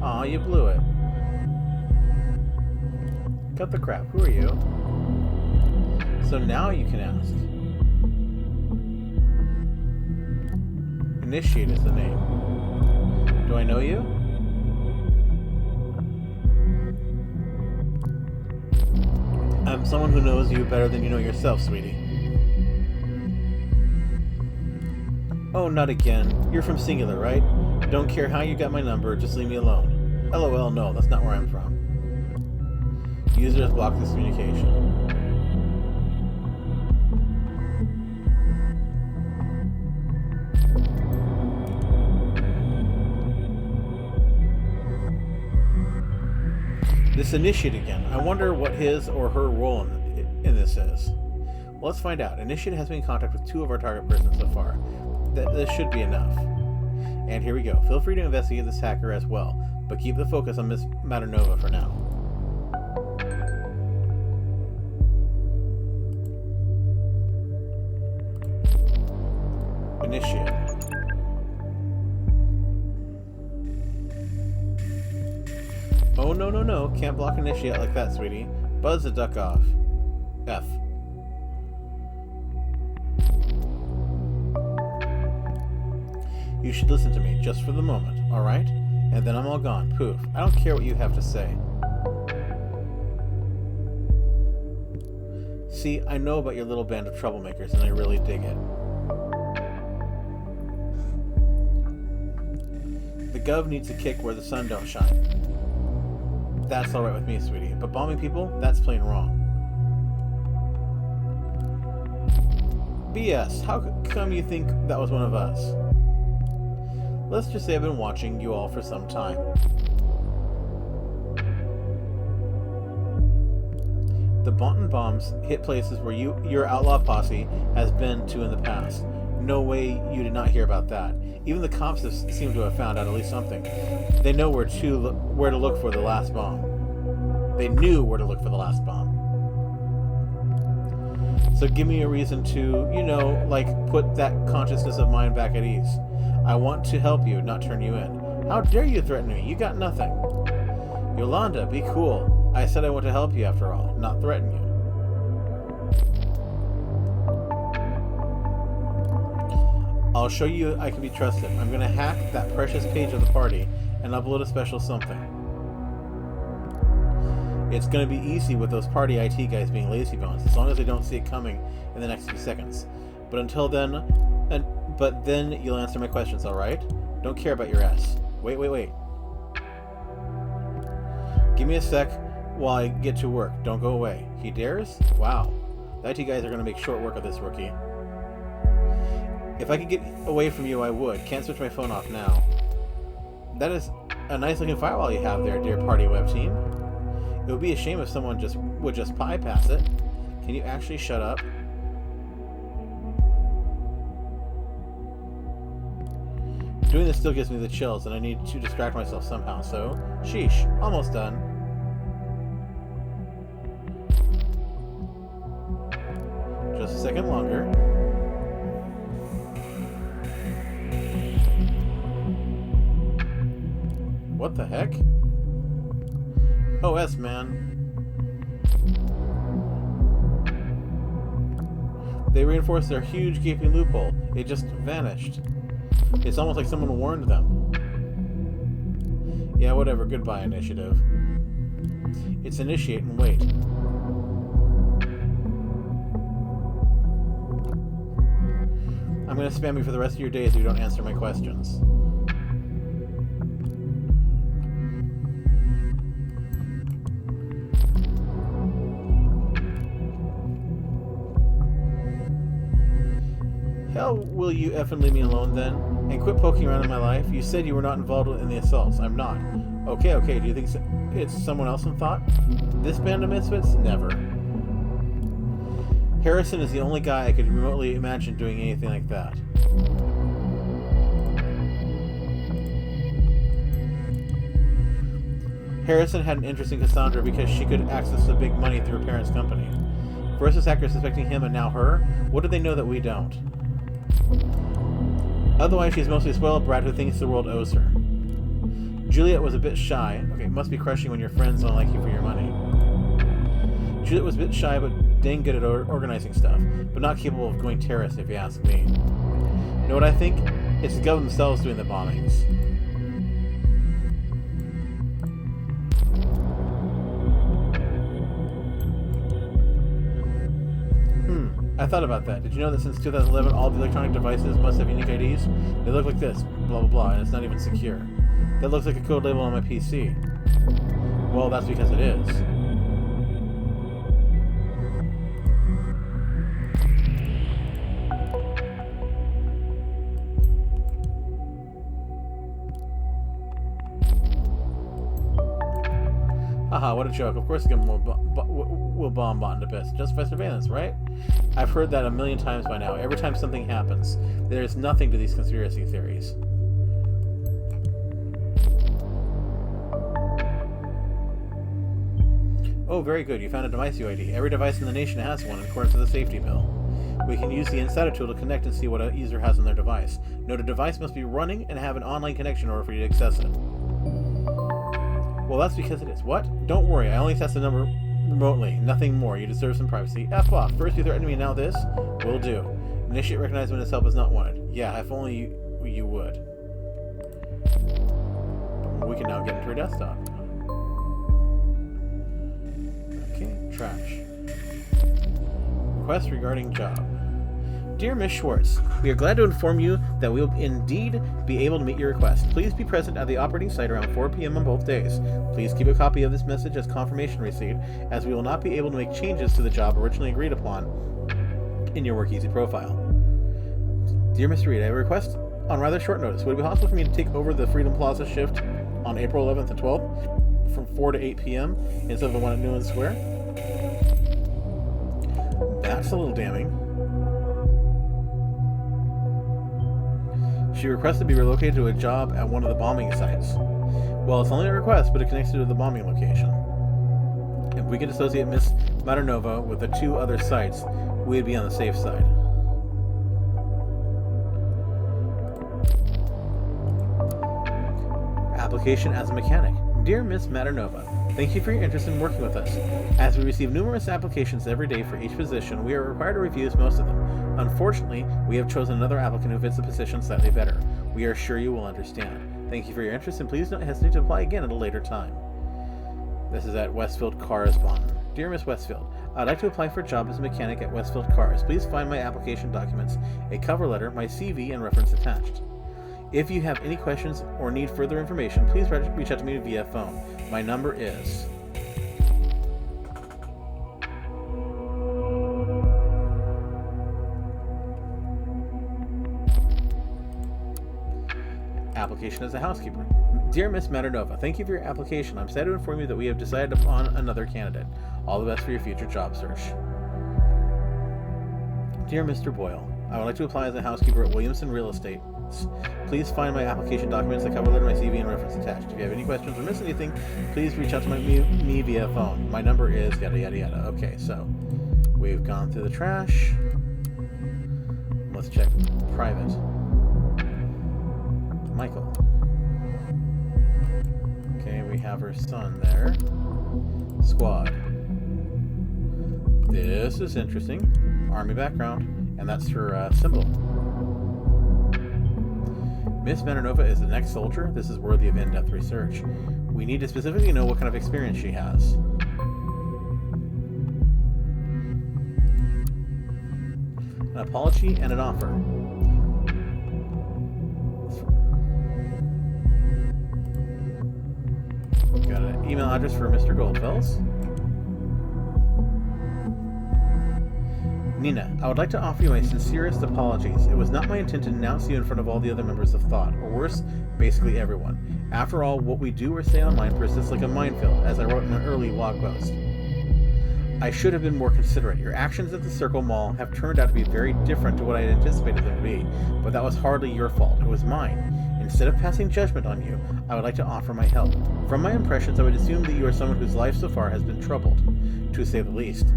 Aw, you blew it. Cut the crap. Who are you? So now you can ask. Initiate is the name. Do I know you? I'm someone who knows you better than you know yourself, sweetie. Oh, not again. You're from Singular, right? Don't care how you got my number, just leave me alone. LOL, no, that's not where I'm from. User has blocked this communication. This initiate again. I wonder what his or her role in this is. Well, let's find out. Initiate has been in contact with 2 of our target persons so far. This should be enough. And here we go. Feel free to investigate this hacker as well, but keep the focus on Miss Maternova for now. Initiate. Oh, no. Can't block initiate like that, sweetie. Buzz the duck off. F. You should listen to me, just for the moment, alright? And then I'm all gone. Poof. I don't care what you have to say. See, I know about your little band of troublemakers, and I really dig it. The gov needs a kick where the sun don't shine. That's alright with me, sweetie. But bombing people, that's plain wrong. BS. How come you think that was one of us? Let's just say I've been watching you all for some time. The Bonton bombs hit places where your outlaw posse has been to in the past. No way you did not hear about that. Even the cops seem to have found out at least something. They know where to look for the last bomb. They knew where to look for the last bomb. So give me a reason to, put that consciousness of mine back at ease. I want to help you, not turn you in. How dare you threaten me? You got nothing. Yolanda, be cool. I said I want to help you after all, not threaten you. I'll show you I can be trusted. I'm going to hack that precious page of the party and upload a special something. It's going to be easy with those party IT guys being lazy bones, as long as they don't see it coming in the next few seconds. But until then, but then you'll answer my questions, alright? Don't care about your ass. Wait. Give me a sec while I get to work. Don't go away. He dares? Wow. The IT guys are going to make short work of this rookie. If I could get away from you, I would. Can't switch my phone off now. That is a nice looking firewall you have there, dear party web team. It would be a shame if someone would just bypass it. Can you actually shut up? Doing this still gives me the chills, and I need to distract myself somehow, so... Sheesh. Almost done. Just a second longer. What the heck? OS, man. They reinforced their huge gaping loophole. It just vanished. It's almost like someone warned them. Yeah, whatever. Goodbye, initiative. It's initiate and wait. I'm gonna spam you for the rest of your days if you don't answer my questions. Hell, will you effing leave me alone then? And quit poking around in my life? You said you were not involved in the assaults. I'm not. Okay, do you think it's someone else in thought? This band of misfits? Never. Harrison is the only guy I could remotely imagine doing anything like that. Harrison had an interest in Cassandra because she could access the big money through her parents' company. Versus hackers suspecting him and now her? What do they know that we don't? Otherwise, she's mostly a spoiled brat who thinks the world owes her. Juliet was a bit shy. Okay, must be crushing when your friends don't like you for your money. Juliet was a bit shy, but dang good at organizing stuff, but not capable of going terrorist, if you ask me. Know what I think? It's the government themselves doing the bombings. I thought about that. Did you know that since 2011, all the electronic devices must have unique IDs? They look like this, blah blah blah, and it's not even secure. That looks like a code label on my PC. Well, that's because it is. Haha, what a joke. Of course the government will bomb bot into bits. Just for surveillance, right? I've heard that a million times by now. Every time something happens, there's nothing to these conspiracy theories. Oh, very good. You found a device UID. Every device in the nation has one, according to the safety bill. We can use the Insider tool to connect and see what a user has on their device. Note a device must be running and have an online connection in order for you to access it. Well, that's because it is. What? Don't worry, I only test the number remotely. Nothing more. You deserve some privacy. F off. First you threaten me, now this? Will do. Initiate recognize when his help is not wanted. Yeah, if only you would. We can now get into her desktop. Okay, trash. Request regarding job. Dear Miss Schwartz, we are glad to inform you that we will indeed be able to meet your request. Please be present at the operating site around 4 p.m. on both days. Please keep a copy of this message as confirmation receipt, as we will not be able to make changes to the job originally agreed upon in your WorkEasy profile. Dear Mr. Reed, I have a request on rather short notice. Would it be possible for me to take over the Freedom Plaza shift on April 11th and 12th from 4 to 8 p.m. instead of the one at Newland Square? That's a little damning. She requested to be relocated to a job at one of the bombing sites. Well, it's only a request, but it connects her to the bombing location. If we could associate Miss Maternova with the 2 other sites, we'd be on the safe side. Application as a mechanic. Dear Miss Maternova, thank you for your interest in working with us. As we receive numerous applications every day for each position, we are required to review most of them. Unfortunately, we have chosen another applicant who fits the position slightly better. We are sure you will understand. Thank you for your interest, and please don't hesitate to apply again at a later time. This is at Westfield Cars, Bonn. Dear Miss Westfield, I'd like to apply for a job as a mechanic at Westfield Cars. Please find my application documents, a cover letter, my CV, and reference attached. If you have any questions or need further information, please reach out to me via phone. My number is... Application as a housekeeper. Dear Miss Maternova, thank you for your application. I'm sad to inform you that we have decided upon another candidate. All the best for your future job search. Dear Mr. Boyle, I would like to apply as a housekeeper at Williamson Real Estate. Please find my application documents, the cover letter, my CV, and reference attached. If you have any questions or miss anything, please reach out to me via phone. My number is yada yada yada. Okay, so we've gone through the trash. Let's check private. Michael. Okay, we have her son there. Squad. This is interesting. Army background, and that's her symbol. Miss Maternova is the next soldier. This is worthy of in-depth research. We need to specifically know what kind of experience she has. An apology and an offer. Got an email address for Mr. Goldfells. Nina, I would like to offer you my sincerest apologies. It was not my intent to denounce you in front of all the other members of Thought, or worse, basically everyone. After all, what we do or say online persists like a minefield, as I wrote in an early blog post. I should have been more considerate. Your actions at the Circle Mall have turned out to be very different to what I had anticipated them to be, but that was hardly your fault. It was mine. Instead of passing judgment on you, I would like to offer my help. From my impressions, I would assume that you are someone whose life so far has been troubled, to say the least.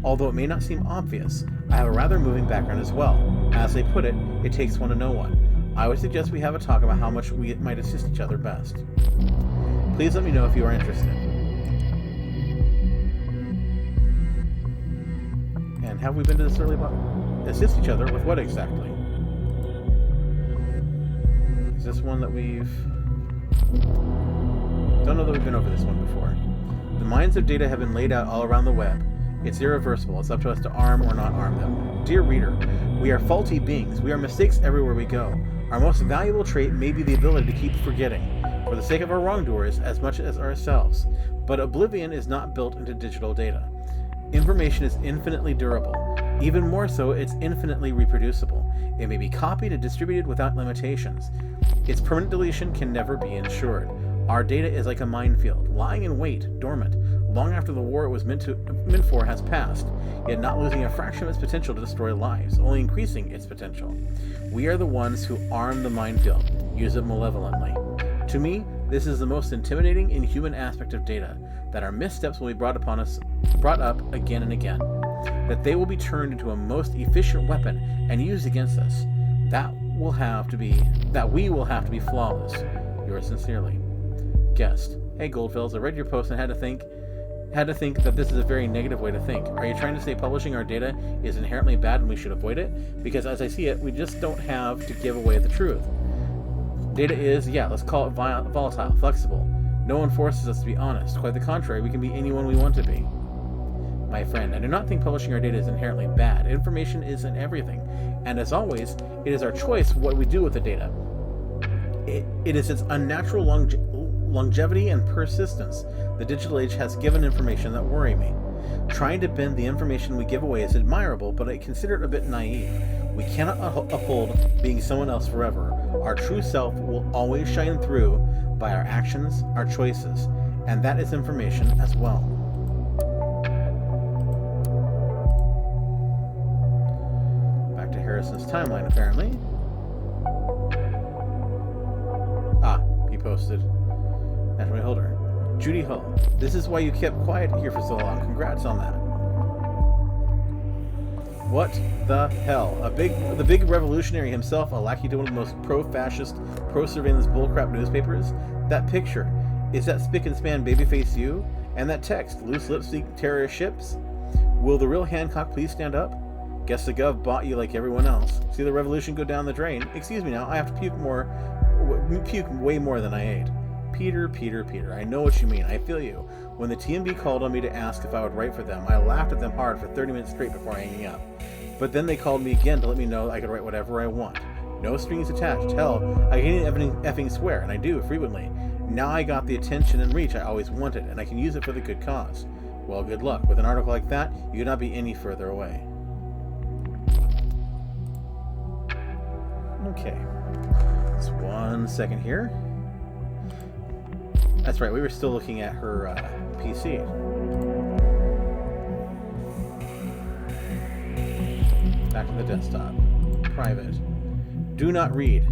Although it may not seem obvious, I have a rather moving background as well. As they put it, it takes one to know one. I would suggest we have a talk about how much we might assist each other best. Please let me know if you are interested. And have we been to this early about assist each other with what exactly? Is this one that we've... Don't know that we've been over this one before. The mines of data have been laid out all around the web. It's irreversible. It's up to us to arm or not arm them. Dear reader, we are faulty beings. We are mistakes everywhere we go. Our most valuable trait may be the ability to keep forgetting, for the sake of our wrongdoers as much as ourselves. But oblivion is not built into digital data. Information is infinitely durable. Even more so, it's infinitely reproducible. It may be copied and distributed without limitations. Its permanent deletion can never be ensured. Our data is like a minefield, lying in wait, dormant, long after the war it was meant for has passed, yet not losing a fraction of its potential to destroy lives, only increasing its potential. We are the ones who arm the minefield, use it malevolently. To me, this is the most intimidating, inhuman aspect of data, that our missteps will be brought up again and again, that they will be turned into a most efficient weapon and used against us. That we will have to be flawless. Yours sincerely. Guest. Hey Goldfells, I read your post and had to think that this is a very negative way to think. Are you trying to say publishing our data is inherently bad and we should avoid it? Because as I see it, we just don't have to give away the truth. Data is, let's call it volatile, flexible. No one forces us to be honest. Quite the contrary, we can be anyone we want to be. My friend, I do not think publishing our data is inherently bad. Information isn't everything. And as always, it is our choice what we do with the data. It is its unnatural longevity and persistence the digital age has given information that worry me. Trying to bend the information we give away is admirable, but I consider it a bit naive. We cannot uphold being someone else forever. Our true self will always shine through by our actions, our choices, and that is information as well. Back to Harrison's timeline, apparently. He posted. Naturally Holder. Judy Hull. This is why you kept quiet here for so long. Congrats on that. What the hell? The big revolutionary himself, a lackey to one of the most pro-fascist, pro-surveillance bullcrap newspapers? That picture, is that spick and span babyface you? And that text, loose lipstick terrorist ships? Will the real Hancock please stand up? Guess the gov bought you like everyone else. See the revolution go down the drain? Excuse me now, I have to puke way more than I ate. Peter, I know what you mean. I feel you. When the TMB called on me to ask if I would write for them, I laughed at them hard for 30 minutes straight before hanging up. But then they called me again to let me know I could write whatever I want. No strings attached. Hell, I can even effing swear, and I do frequently. Now I got the attention and reach I always wanted, and I can use it for the good cause. Well, good luck. With an article like that, you could not be any further away. Okay. Just 1 second here. That's right, we were still looking at her PC. Back to the desktop. Private. Do not read.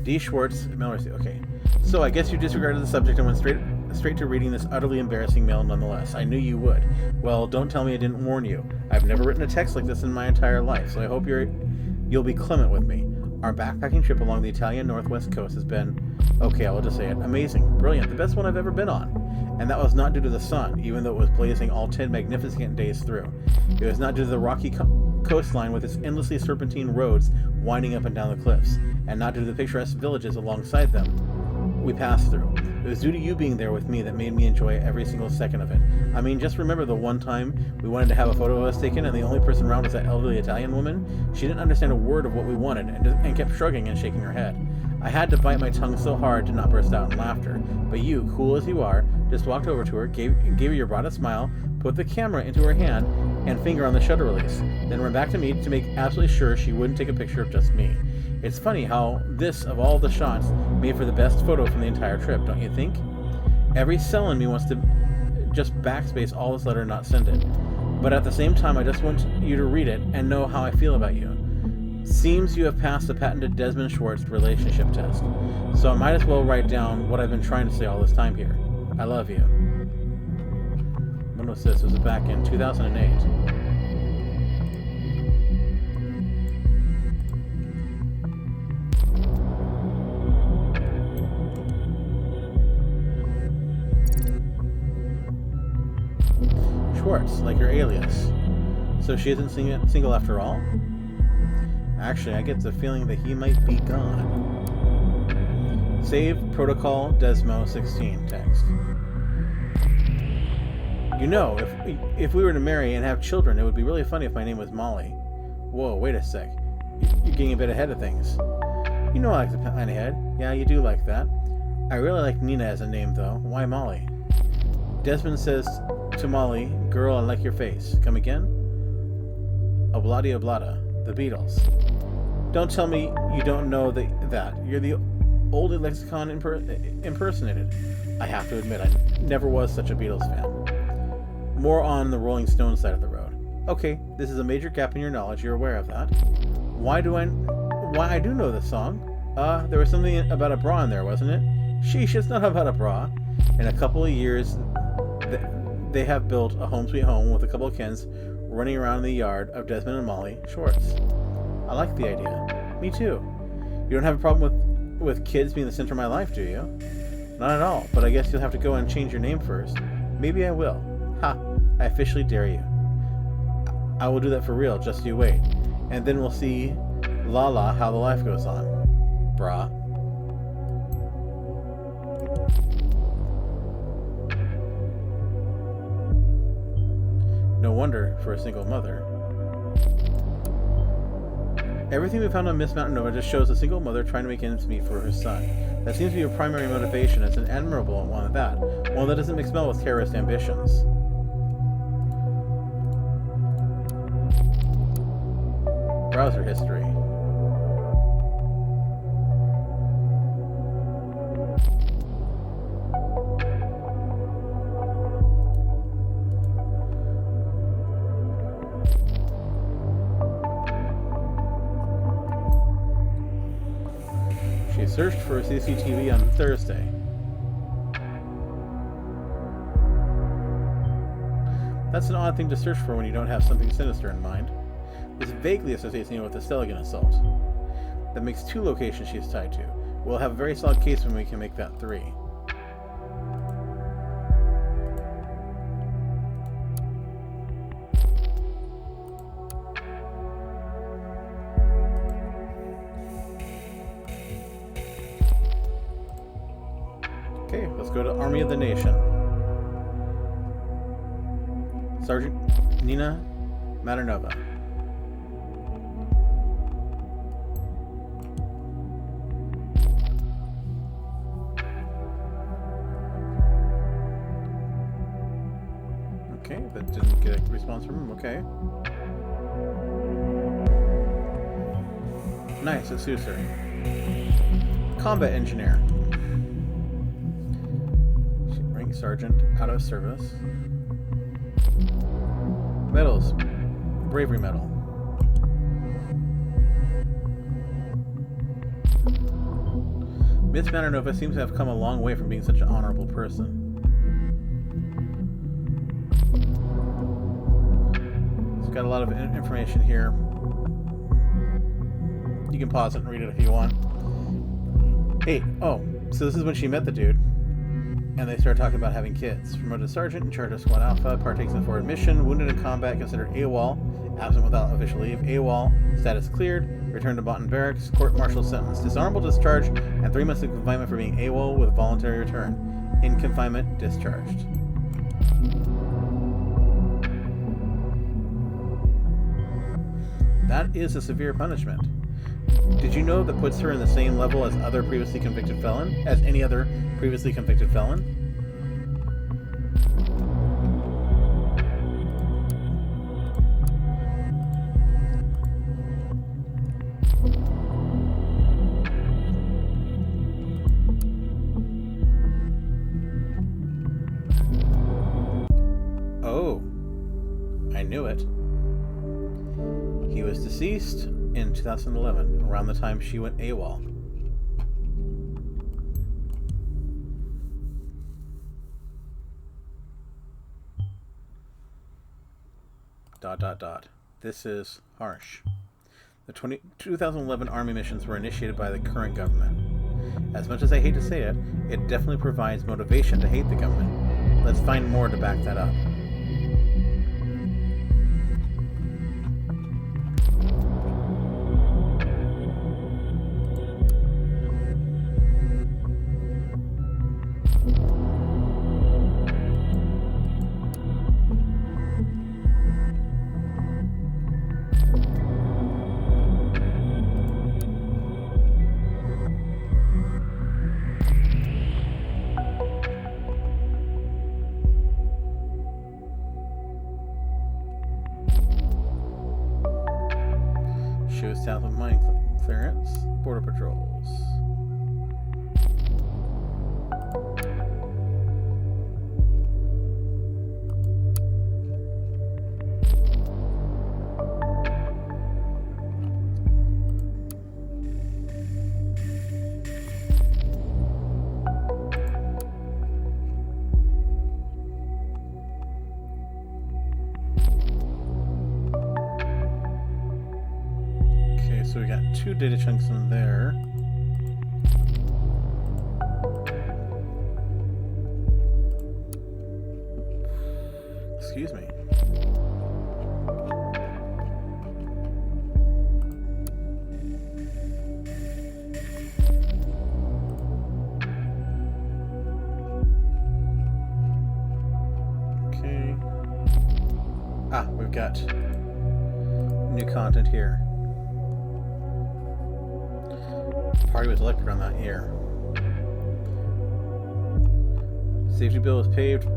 D. Schwartz, okay. So I guess you disregarded the subject and went straight to reading this utterly embarrassing mail nonetheless. I knew you would. Well, don't tell me I didn't warn you. I've never written a text like this in my entire life, so I hope you'll be clement with me. Our backpacking trip along the Italian northwest coast has been, okay, I will just say it, amazing, brilliant, the best one I've ever been on. And that was not due to the sun, even though it was blazing all 10 magnificent days through. It was not due to the rocky coastline with its endlessly serpentine roads winding up and down the cliffs, and not due to the picturesque villages alongside them we passed through. It was due to you being there with me that made me enjoy every single second of it. I mean, just remember the one time we wanted to have a photo of us taken and the only person around was that elderly Italian woman? She didn't understand a word of what we wanted and kept shrugging and shaking her head. I had to bite my tongue so hard to not burst out in laughter, but you, cool as you are, just walked over to her, gave her your broadest smile, put the camera into her hand, and finger on the shutter release, then ran back to me to make absolutely sure she wouldn't take a picture of just me. It's funny how this, of all the shots, made for the best photo from the entire trip, don't you think? Every cell in me wants to just backspace all this letter and not send it. But at the same time, I just want you to read it and know how I feel about you. Seems you have passed the patented Desmond Schwartz relationship test. So I might as well write down what I've been trying to say all this time here. I love you. When was this? Was it back in 2008? Schwartz, like her alias. So she isn't single after all? Actually, I get the feeling that he might be gone. Save protocol Desmo 16 text. You know, if we were to marry and have children, it would be really funny if my name was Molly. Whoa, wait a sec. You're getting a bit ahead of things. You know I like to plan ahead. Yeah, you do like that. I really like Nina as a name, though. Why Molly? Desmond says to Molly, girl, I like your face. Come again? Obladi Oblada, the Beatles. Don't tell me you don't know that. You're the old lexicon impersonated. I have to admit, I never was such a Beatles fan. More on the Rolling Stones side of the road. Okay, this is a major gap in your knowledge. You're aware of that. Why I do know this song? There was something about a bra in there, wasn't it? Sheesh, it's not about a bra. In a couple of years, they have built a home sweet home with a couple of Kens running around in the yard of Desmond and Molly Schwartz. I like the idea. Me too. You don't have a problem with kids being the center of my life, do you? Not at all, but I guess you'll have to go and change your name first. Maybe I will. Ha! I officially dare you. I will do that for real, just you wait. And then we'll see la how the life goes on. Brah. No wonder for a single mother. Everything we found on Miss Mountain Nova just shows a single mother trying to make ends meet for her son. That seems to be her primary motivation. It's an admirable one at that. One that doesn't mix well with terrorist ambitions. Browser history. She searched for a CCTV on Thursday. That's an odd thing to search for when you don't have something sinister in mind. This vaguely associates Nina with the Stelligan assault. That makes 2 locations she's tied to. We'll have a very solid case when we can make that 3. Okay, let's go to Army of the Nation. Sergeant Nina Maternova. Okay, that didn't get a response from him. Okay. Nice, it's Susuri. Combat engineer. Rank sergeant, out of service. Medals. Bravery medal. Miss Maternova seems to have come a long way from being such an honorable person. It's got a lot of information here. You can pause it and read it if you want. Hey, oh, so this is when she met the dude. And they start talking about having kids. Promoted sergeant in charge of Squad Alpha, partakes in forward mission, wounded in combat, considered AWOL, absent without official leave, AWOL, status cleared, returned to Botan Barracks, court-martial sentence, dishonorable discharge, and 3 months of confinement for being AWOL with voluntary return. In confinement, discharged. That is a severe punishment. Did you know that puts her in the same level as other previously convicted felon? As any other previously convicted felon? Oh, I knew it. He was deceased in 2011, around the time she went AWOL. Dot dot dot. This is harsh. The 2011 Army missions were initiated by the current government. As much as I hate to say it, it definitely provides motivation to hate the government. Let's find more to back that up. Shows south of mine clearance, border patrols. So we got 2 data chunks in there. Excuse me. Okay. Ah, we've got new content here. Party was elected on that year. Safety bill was paved.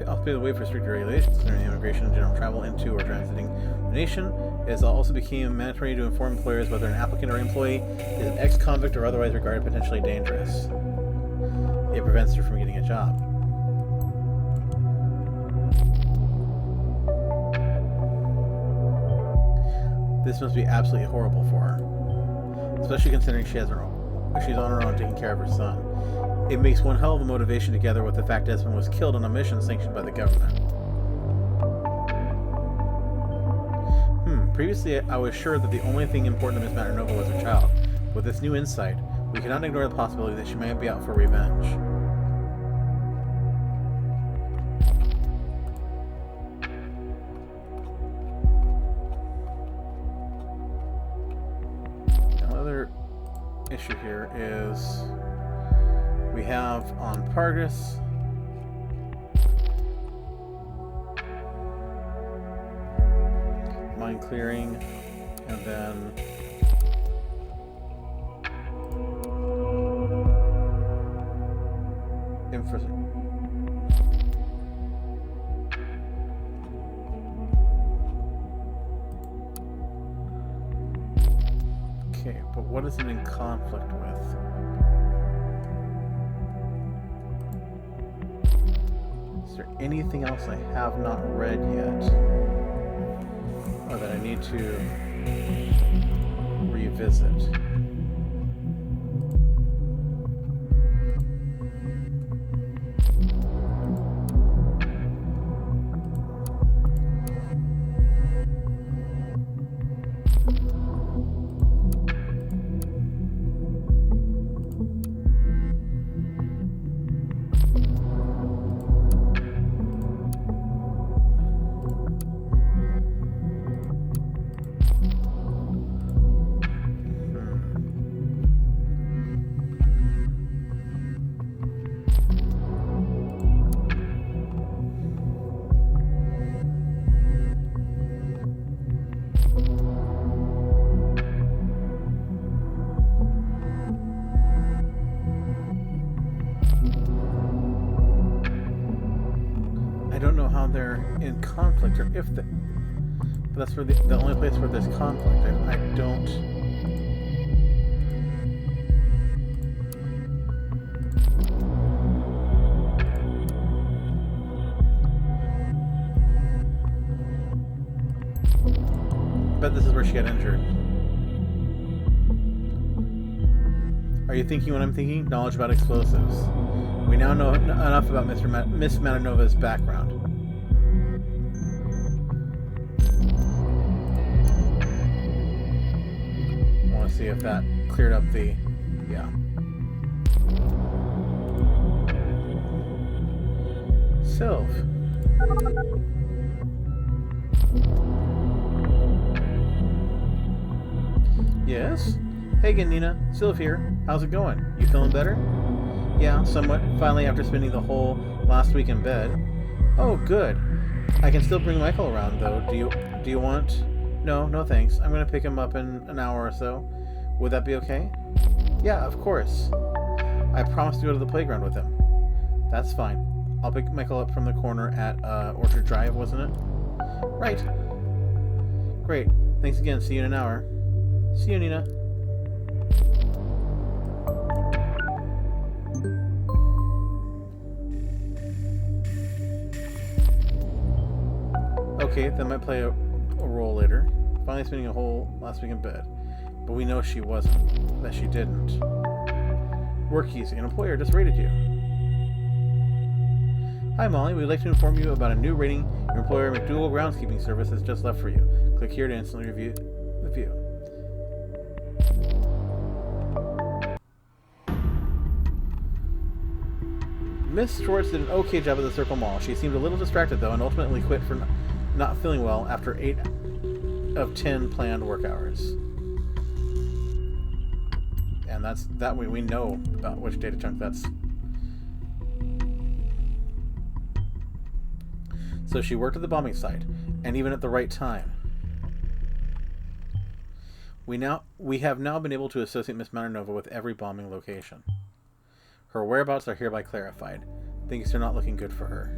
I'll pave the way for stricter regulations concerning immigration and general travel into or transiting the nation. It also became mandatory to inform employers whether an applicant or employee is an ex-convict or otherwise regarded potentially dangerous. It prevents her from getting a job. This must be absolutely horrible for her, especially considering she's on her own taking care of her son. It makes one hell of a motivation together with the fact Desmond was killed on a mission sanctioned by the government. Previously, I was sure that the only thing important to Miss Maternova was her child. With this new insight, we cannot ignore the possibility that she may be out for revenge. Another issue here is we have on progress mine clearing, and then okay, but what is it in conflict with? Is there anything else I have not read yet? Or that I need to revisit? I don't know how they're in conflict, or if the... But that's where the only place where there's conflict. I don't... Bet this is where she got injured. Are you thinking what I'm thinking? Knowledge about explosives. We now know enough about Miss Matanova's background. I want to see if that cleared up the... yeah. Sylph. Yes? Hey again, Nina. Sylph here. How's it going? You feeling better? Yeah, somewhat. Finally, after spending the whole last week in bed. Oh, good. I can still bring Michael around, though. Do you want... No thanks. I'm going to pick him up in an hour or so. Would that be okay? Yeah, of course. I promised to go to the playground with him. That's fine. I'll pick Michael up from the corner at Orchard Drive, wasn't it? Right. Great. Thanks again. See you in an hour. See you, Nina. Okay, that might play a role later. Finally spending a whole last week in bed. But we know she wasn't. That she didn't. Work easy. An employer just rated you. Hi, Molly. We'd like to inform you about a new rating your employer McDougal Groundskeeping Service has just left for you. Click here to instantly review the view. Miss Schwartz did an okay job at the Circle Mall. She seemed a little distracted, though, and ultimately quit for not feeling well after 8 of 10 planned work hours. And that's that way we know about which data chunk that's. So she worked at the bombing site, and even at the right time. We have now been able to associate Miss Maternova with every bombing location. Her whereabouts are hereby clarified. Things are not looking good for her.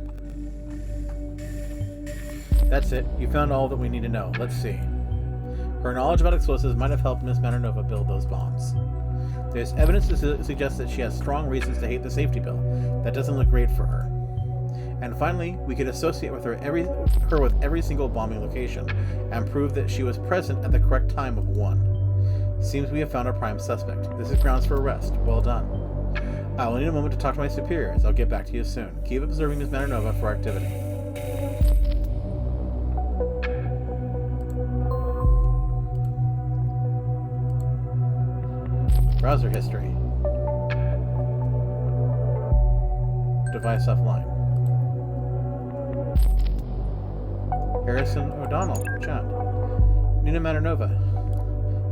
That's it. You found all that we need to know. Let's see. Her knowledge about explosives might have helped Miss Maternova build those bombs. There's evidence to suggest that she has strong reasons to hate the safety bill. That doesn't look great for her. And finally, we could associate with her with every single bombing location, and prove that she was present at the correct time of one. Seems we have found our prime suspect. This is grounds for arrest. Well done. I will need a moment to talk to my superiors. I'll get back to you soon. Keep observing Miss Maternova for activity. Browser history. Device offline. Harrison O'Donnell, chat. Nina Maternova.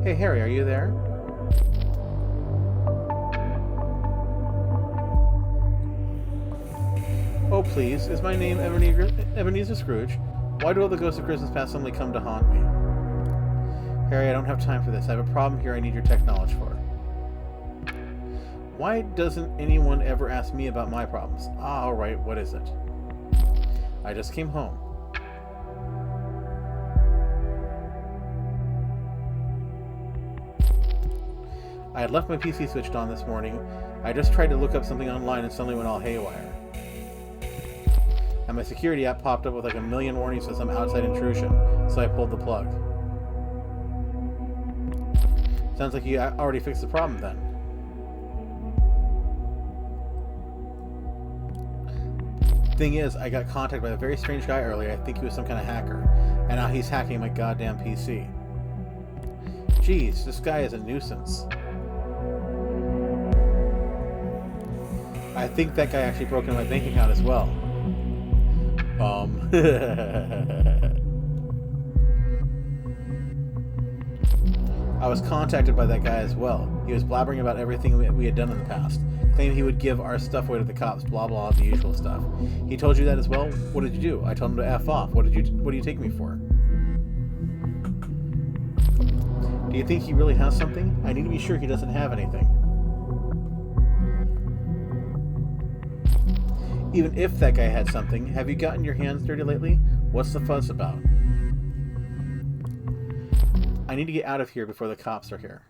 Hey Harry, are you there? Oh please, is my name Ebenezer Scrooge? Why do all the ghosts of Christmas past suddenly come to haunt me? Harry, I don't have time for this. I have a problem here I need your tech knowledge for. Why doesn't anyone ever ask me about my problems? Ah, alright, what is it? I just came home. I had left my PC switched on this morning. I just tried to look up something online and suddenly went all haywire. And my security app popped up with like a million warnings of some outside intrusion, so I pulled the plug. Sounds like you already fixed the problem then. Thing is, I got contacted by a very strange guy earlier. I think he was some kind of hacker. And now he's hacking my goddamn PC. Jeez, this guy is a nuisance. I think that guy actually broke into my bank account as well. I was contacted by that guy as well. He was blabbering about everything we had done in the past. Claimed he would give our stuff away to the cops, blah blah, the usual stuff. He told you that as well? What did you do? I told him to F off. What do you take me for? Do you think he really has something? I need to be sure he doesn't have anything. Even if that guy had something, have you gotten your hands dirty lately? What's the fuss about? I need to get out of here before the cops are here.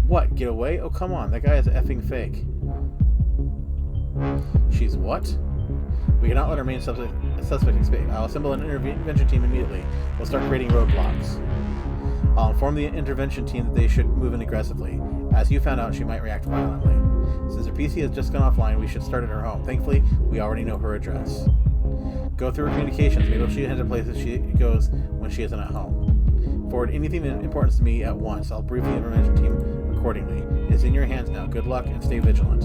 What? Get away? Oh, come on. That guy is effing fake. She's what? We cannot let our main suspect escape. I'll assemble an intervention team immediately. We'll start creating roadblocks. I'll inform the intervention team that they should move in aggressively. As you found out, she might react violently. Since her PC has just gone offline, we should start at her home. Thankfully, we already know her address. Go through her communications. Maybe she'll head to places she goes when she isn't at home. Forward anything of importance to me at once. I'll brief the intervention team accordingly. It's in your hands now. Good luck and stay vigilant.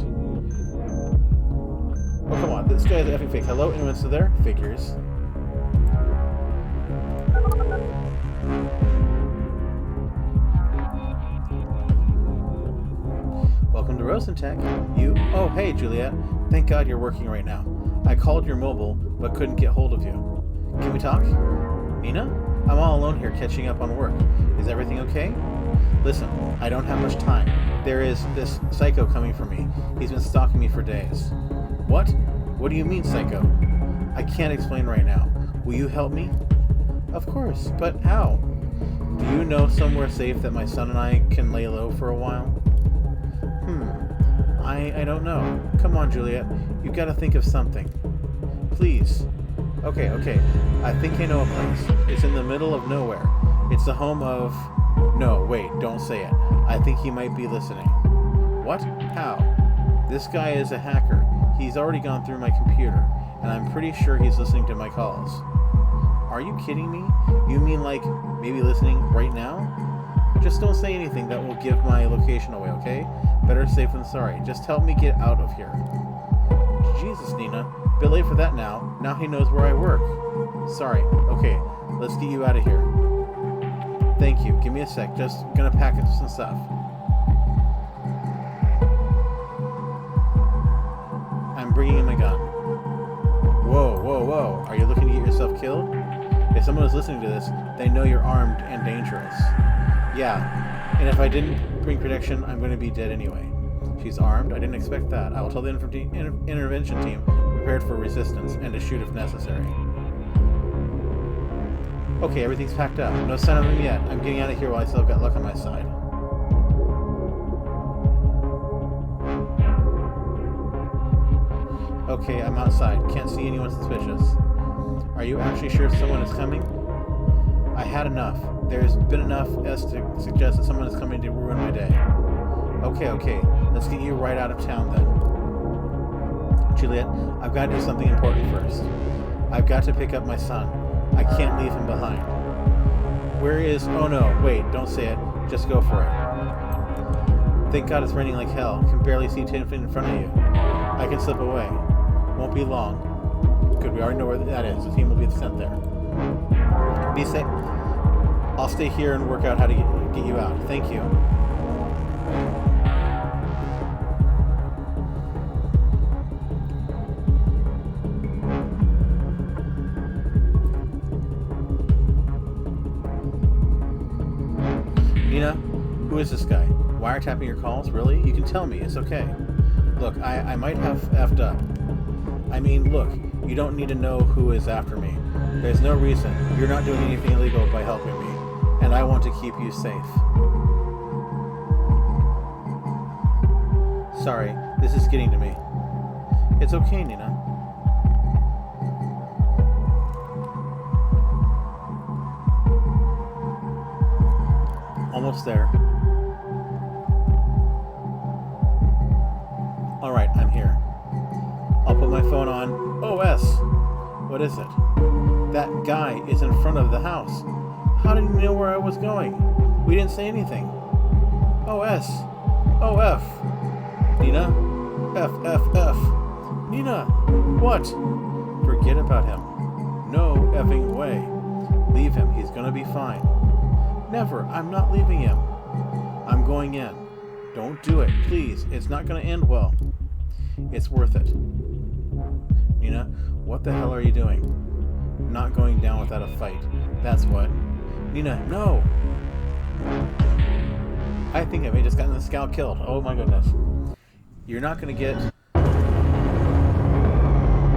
Oh, come on. This guy is effing fake. Hello? Anyone still there? Figures. Welcome to Rosentech. You... Oh, hey, Juliet. Thank God you're working right now. I called your mobile, but couldn't get hold of you. Can we talk? Nina? I'm all alone here catching up on work. Is everything okay? Listen, I don't have much time. There is this psycho coming for me. He's been stalking me for days. What? What do you mean, psycho? I can't explain right now. Will you help me? Of course, but how? Do you know somewhere safe that my son and I can lay low for a while? I don't know. Come on, Juliet. You've got to think of something. Please. Okay. I think I know a place. It's in the middle of nowhere. It's the home of... No, wait, don't say it. I think he might be listening. What? How? This guy is a hacker. He's already gone through my computer, and I'm pretty sure he's listening to my calls. Are you kidding me? You mean like maybe listening right now? Just don't say anything that will give my location away, okay? Better safe than sorry. Just help me get out of here. Jesus, Nina. Bit late for that now. Now he knows where I work. Sorry. Okay, let's get you out of here. Thank you. Give me a sec. Just gonna pack up some stuff. I'm bringing in my gun. Whoa. Are you looking to get yourself killed? If someone is listening to this, they know you're armed and dangerous. Yeah, and if I didn't bring protection, I'm going to be dead anyway. She's armed? I didn't expect that. I will tell the intervention team prepared for resistance and to shoot if necessary. Okay, everything's packed up. No sign of them yet. I'm getting out of here while I still got luck on my side. Okay, I'm outside. Can't see anyone suspicious. Are you actually sure someone is coming? I had enough. There's been enough as to suggest that someone is coming to ruin my day. Okay. Let's get you right out of town then. Juliet, I've got to do something important first. I've got to pick up my son. I can't leave him behind. Where is... Oh no, wait, don't say it. Just go for it. Thank God it's raining like hell. Can barely see 10 feet in front of you. I can slip away. Won't be long. Good, we already know where that is. The team will be sent there. Be safe. I'll stay here and work out how to get you out. Thank you. Nina, who is this guy? Wiretapping your calls? Really? You can tell me. It's okay. Look, I might have effed up. I mean, look, you don't need to know who is after me. There's no reason. You're not doing anything illegal by helping me. And I want to keep you safe. Sorry, this is getting to me. It's okay, Nina. Almost there. Alright, I'm here. I'll put my phone on. OS! What is it? That guy is in front of the house. How did you know where I was going? We didn't say anything. OS! OF! Nina? F. Nina! What? Forget about him. No effing way. Leave him. He's gonna be fine. Never. I'm not leaving him. I'm going in. Don't do it, please. It's not gonna end well. It's worth it. Nina, what the hell are you doing? Not going down without a fight. That's what. Nina, no! I think I may have just gotten the scout killed. Oh my goodness. You're not gonna get...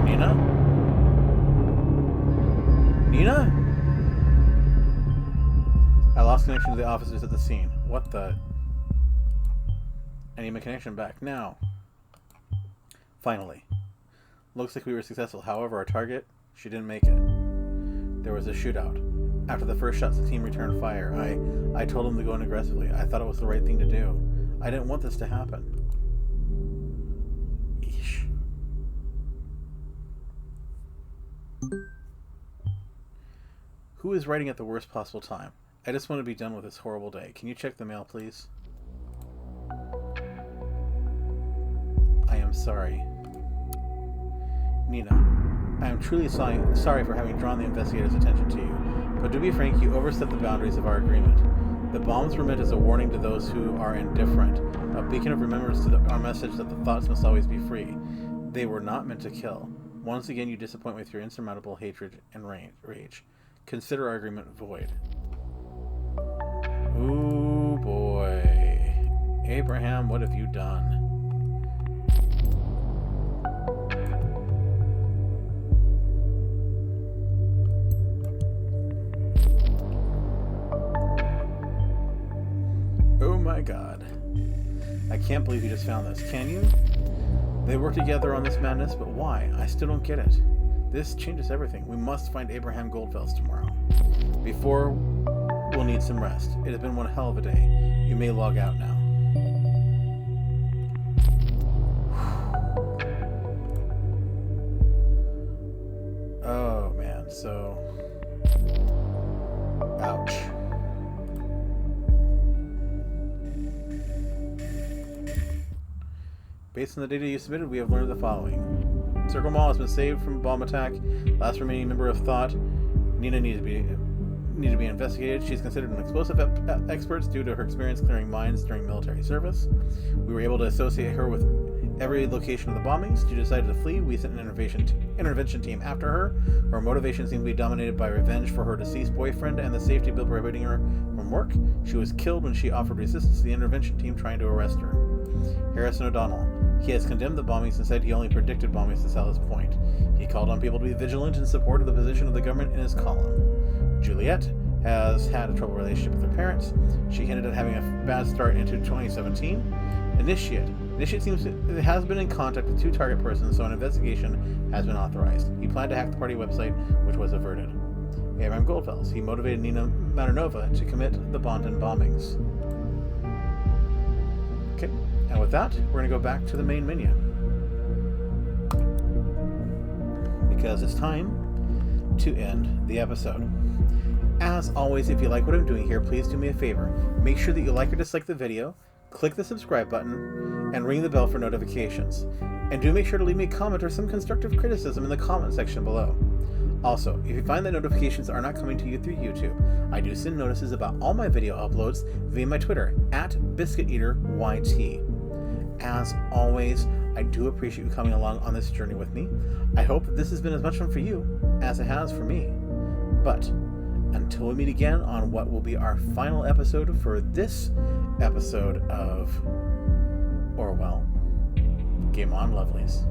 Nina? Nina? I lost connection to the officers at the scene. What the... I need my connection back now. Finally. Looks like we were successful. However, our target, she didn't make it. There was a shootout. After the first shots, the team returned fire. I told them to go in aggressively. I thought it was the right thing to do. I didn't want this to happen. Eesh. Who is writing at the worst possible time? I just want to be done with this horrible day. Can you check the mail, please? I am sorry. Nina, I am truly sorry for having drawn the investigators' attention to you, but to be frank, you overstepped the boundaries of our agreement. The bombs were meant as a warning to those who are indifferent, a beacon of remembrance to our message that the thoughts must always be free. They were not meant to kill. Once again, you disappoint with your insurmountable hatred and rage. Consider our agreement void. Ooh, boy. Abraham, what have you done? Oh my God. I can't believe you just found this. Can you? They work together on this madness, but why? I still don't get it. This changes everything. We must find Abraham Goldfels tomorrow. Before, we'll need some rest. It has been one hell of a day. You may log out now. Oh man, so... Ouch. Based on the data you submitted, we have learned the following. Circle Mall has been saved from a bomb attack. Last remaining member of Thought, Nina, needed to be investigated. She's considered an explosive expert due to her experience clearing mines during military service. We were able to associate her with every location of the bombings. She decided to flee. We sent an intervention team after her. Her motivation seemed to be dominated by revenge for her deceased boyfriend and the safety bill prohibiting her from work. She was killed when she offered resistance to the intervention team trying to arrest her. Harrison O'Donnell. He has condemned the bombings and said he only predicted bombings to sell his point. He called on people to be vigilant in support of the position of the government in his column. Juliet has had a troubled relationship with her parents. She hinted at having a bad start into 2017. Initiate seems to has been in contact with two target persons, so an investigation has been authorized. He planned to hack the party website, which was averted. Abraham Goldfels. He motivated Nina Maternova to commit the Bondon bombings. Okay, and with that, we're going to go back to the main menu. Because it's time to end the episode. As always, if you like what I'm doing here, please do me a favor. Make sure that you like or dislike the video, click the subscribe button, and ring the bell for notifications. And do make sure to leave me a comment or some constructive criticism in the comment section below. Also, if you find that notifications are not coming to you through YouTube, I do send notices about all my video uploads via my Twitter, @BiscuitEaterYT. As always, I do appreciate you coming along on this journey with me. I hope that this has been as much fun for you as it has for me. But until we meet again on what will be our final episode for this episode of Orwell, game on, lovelies.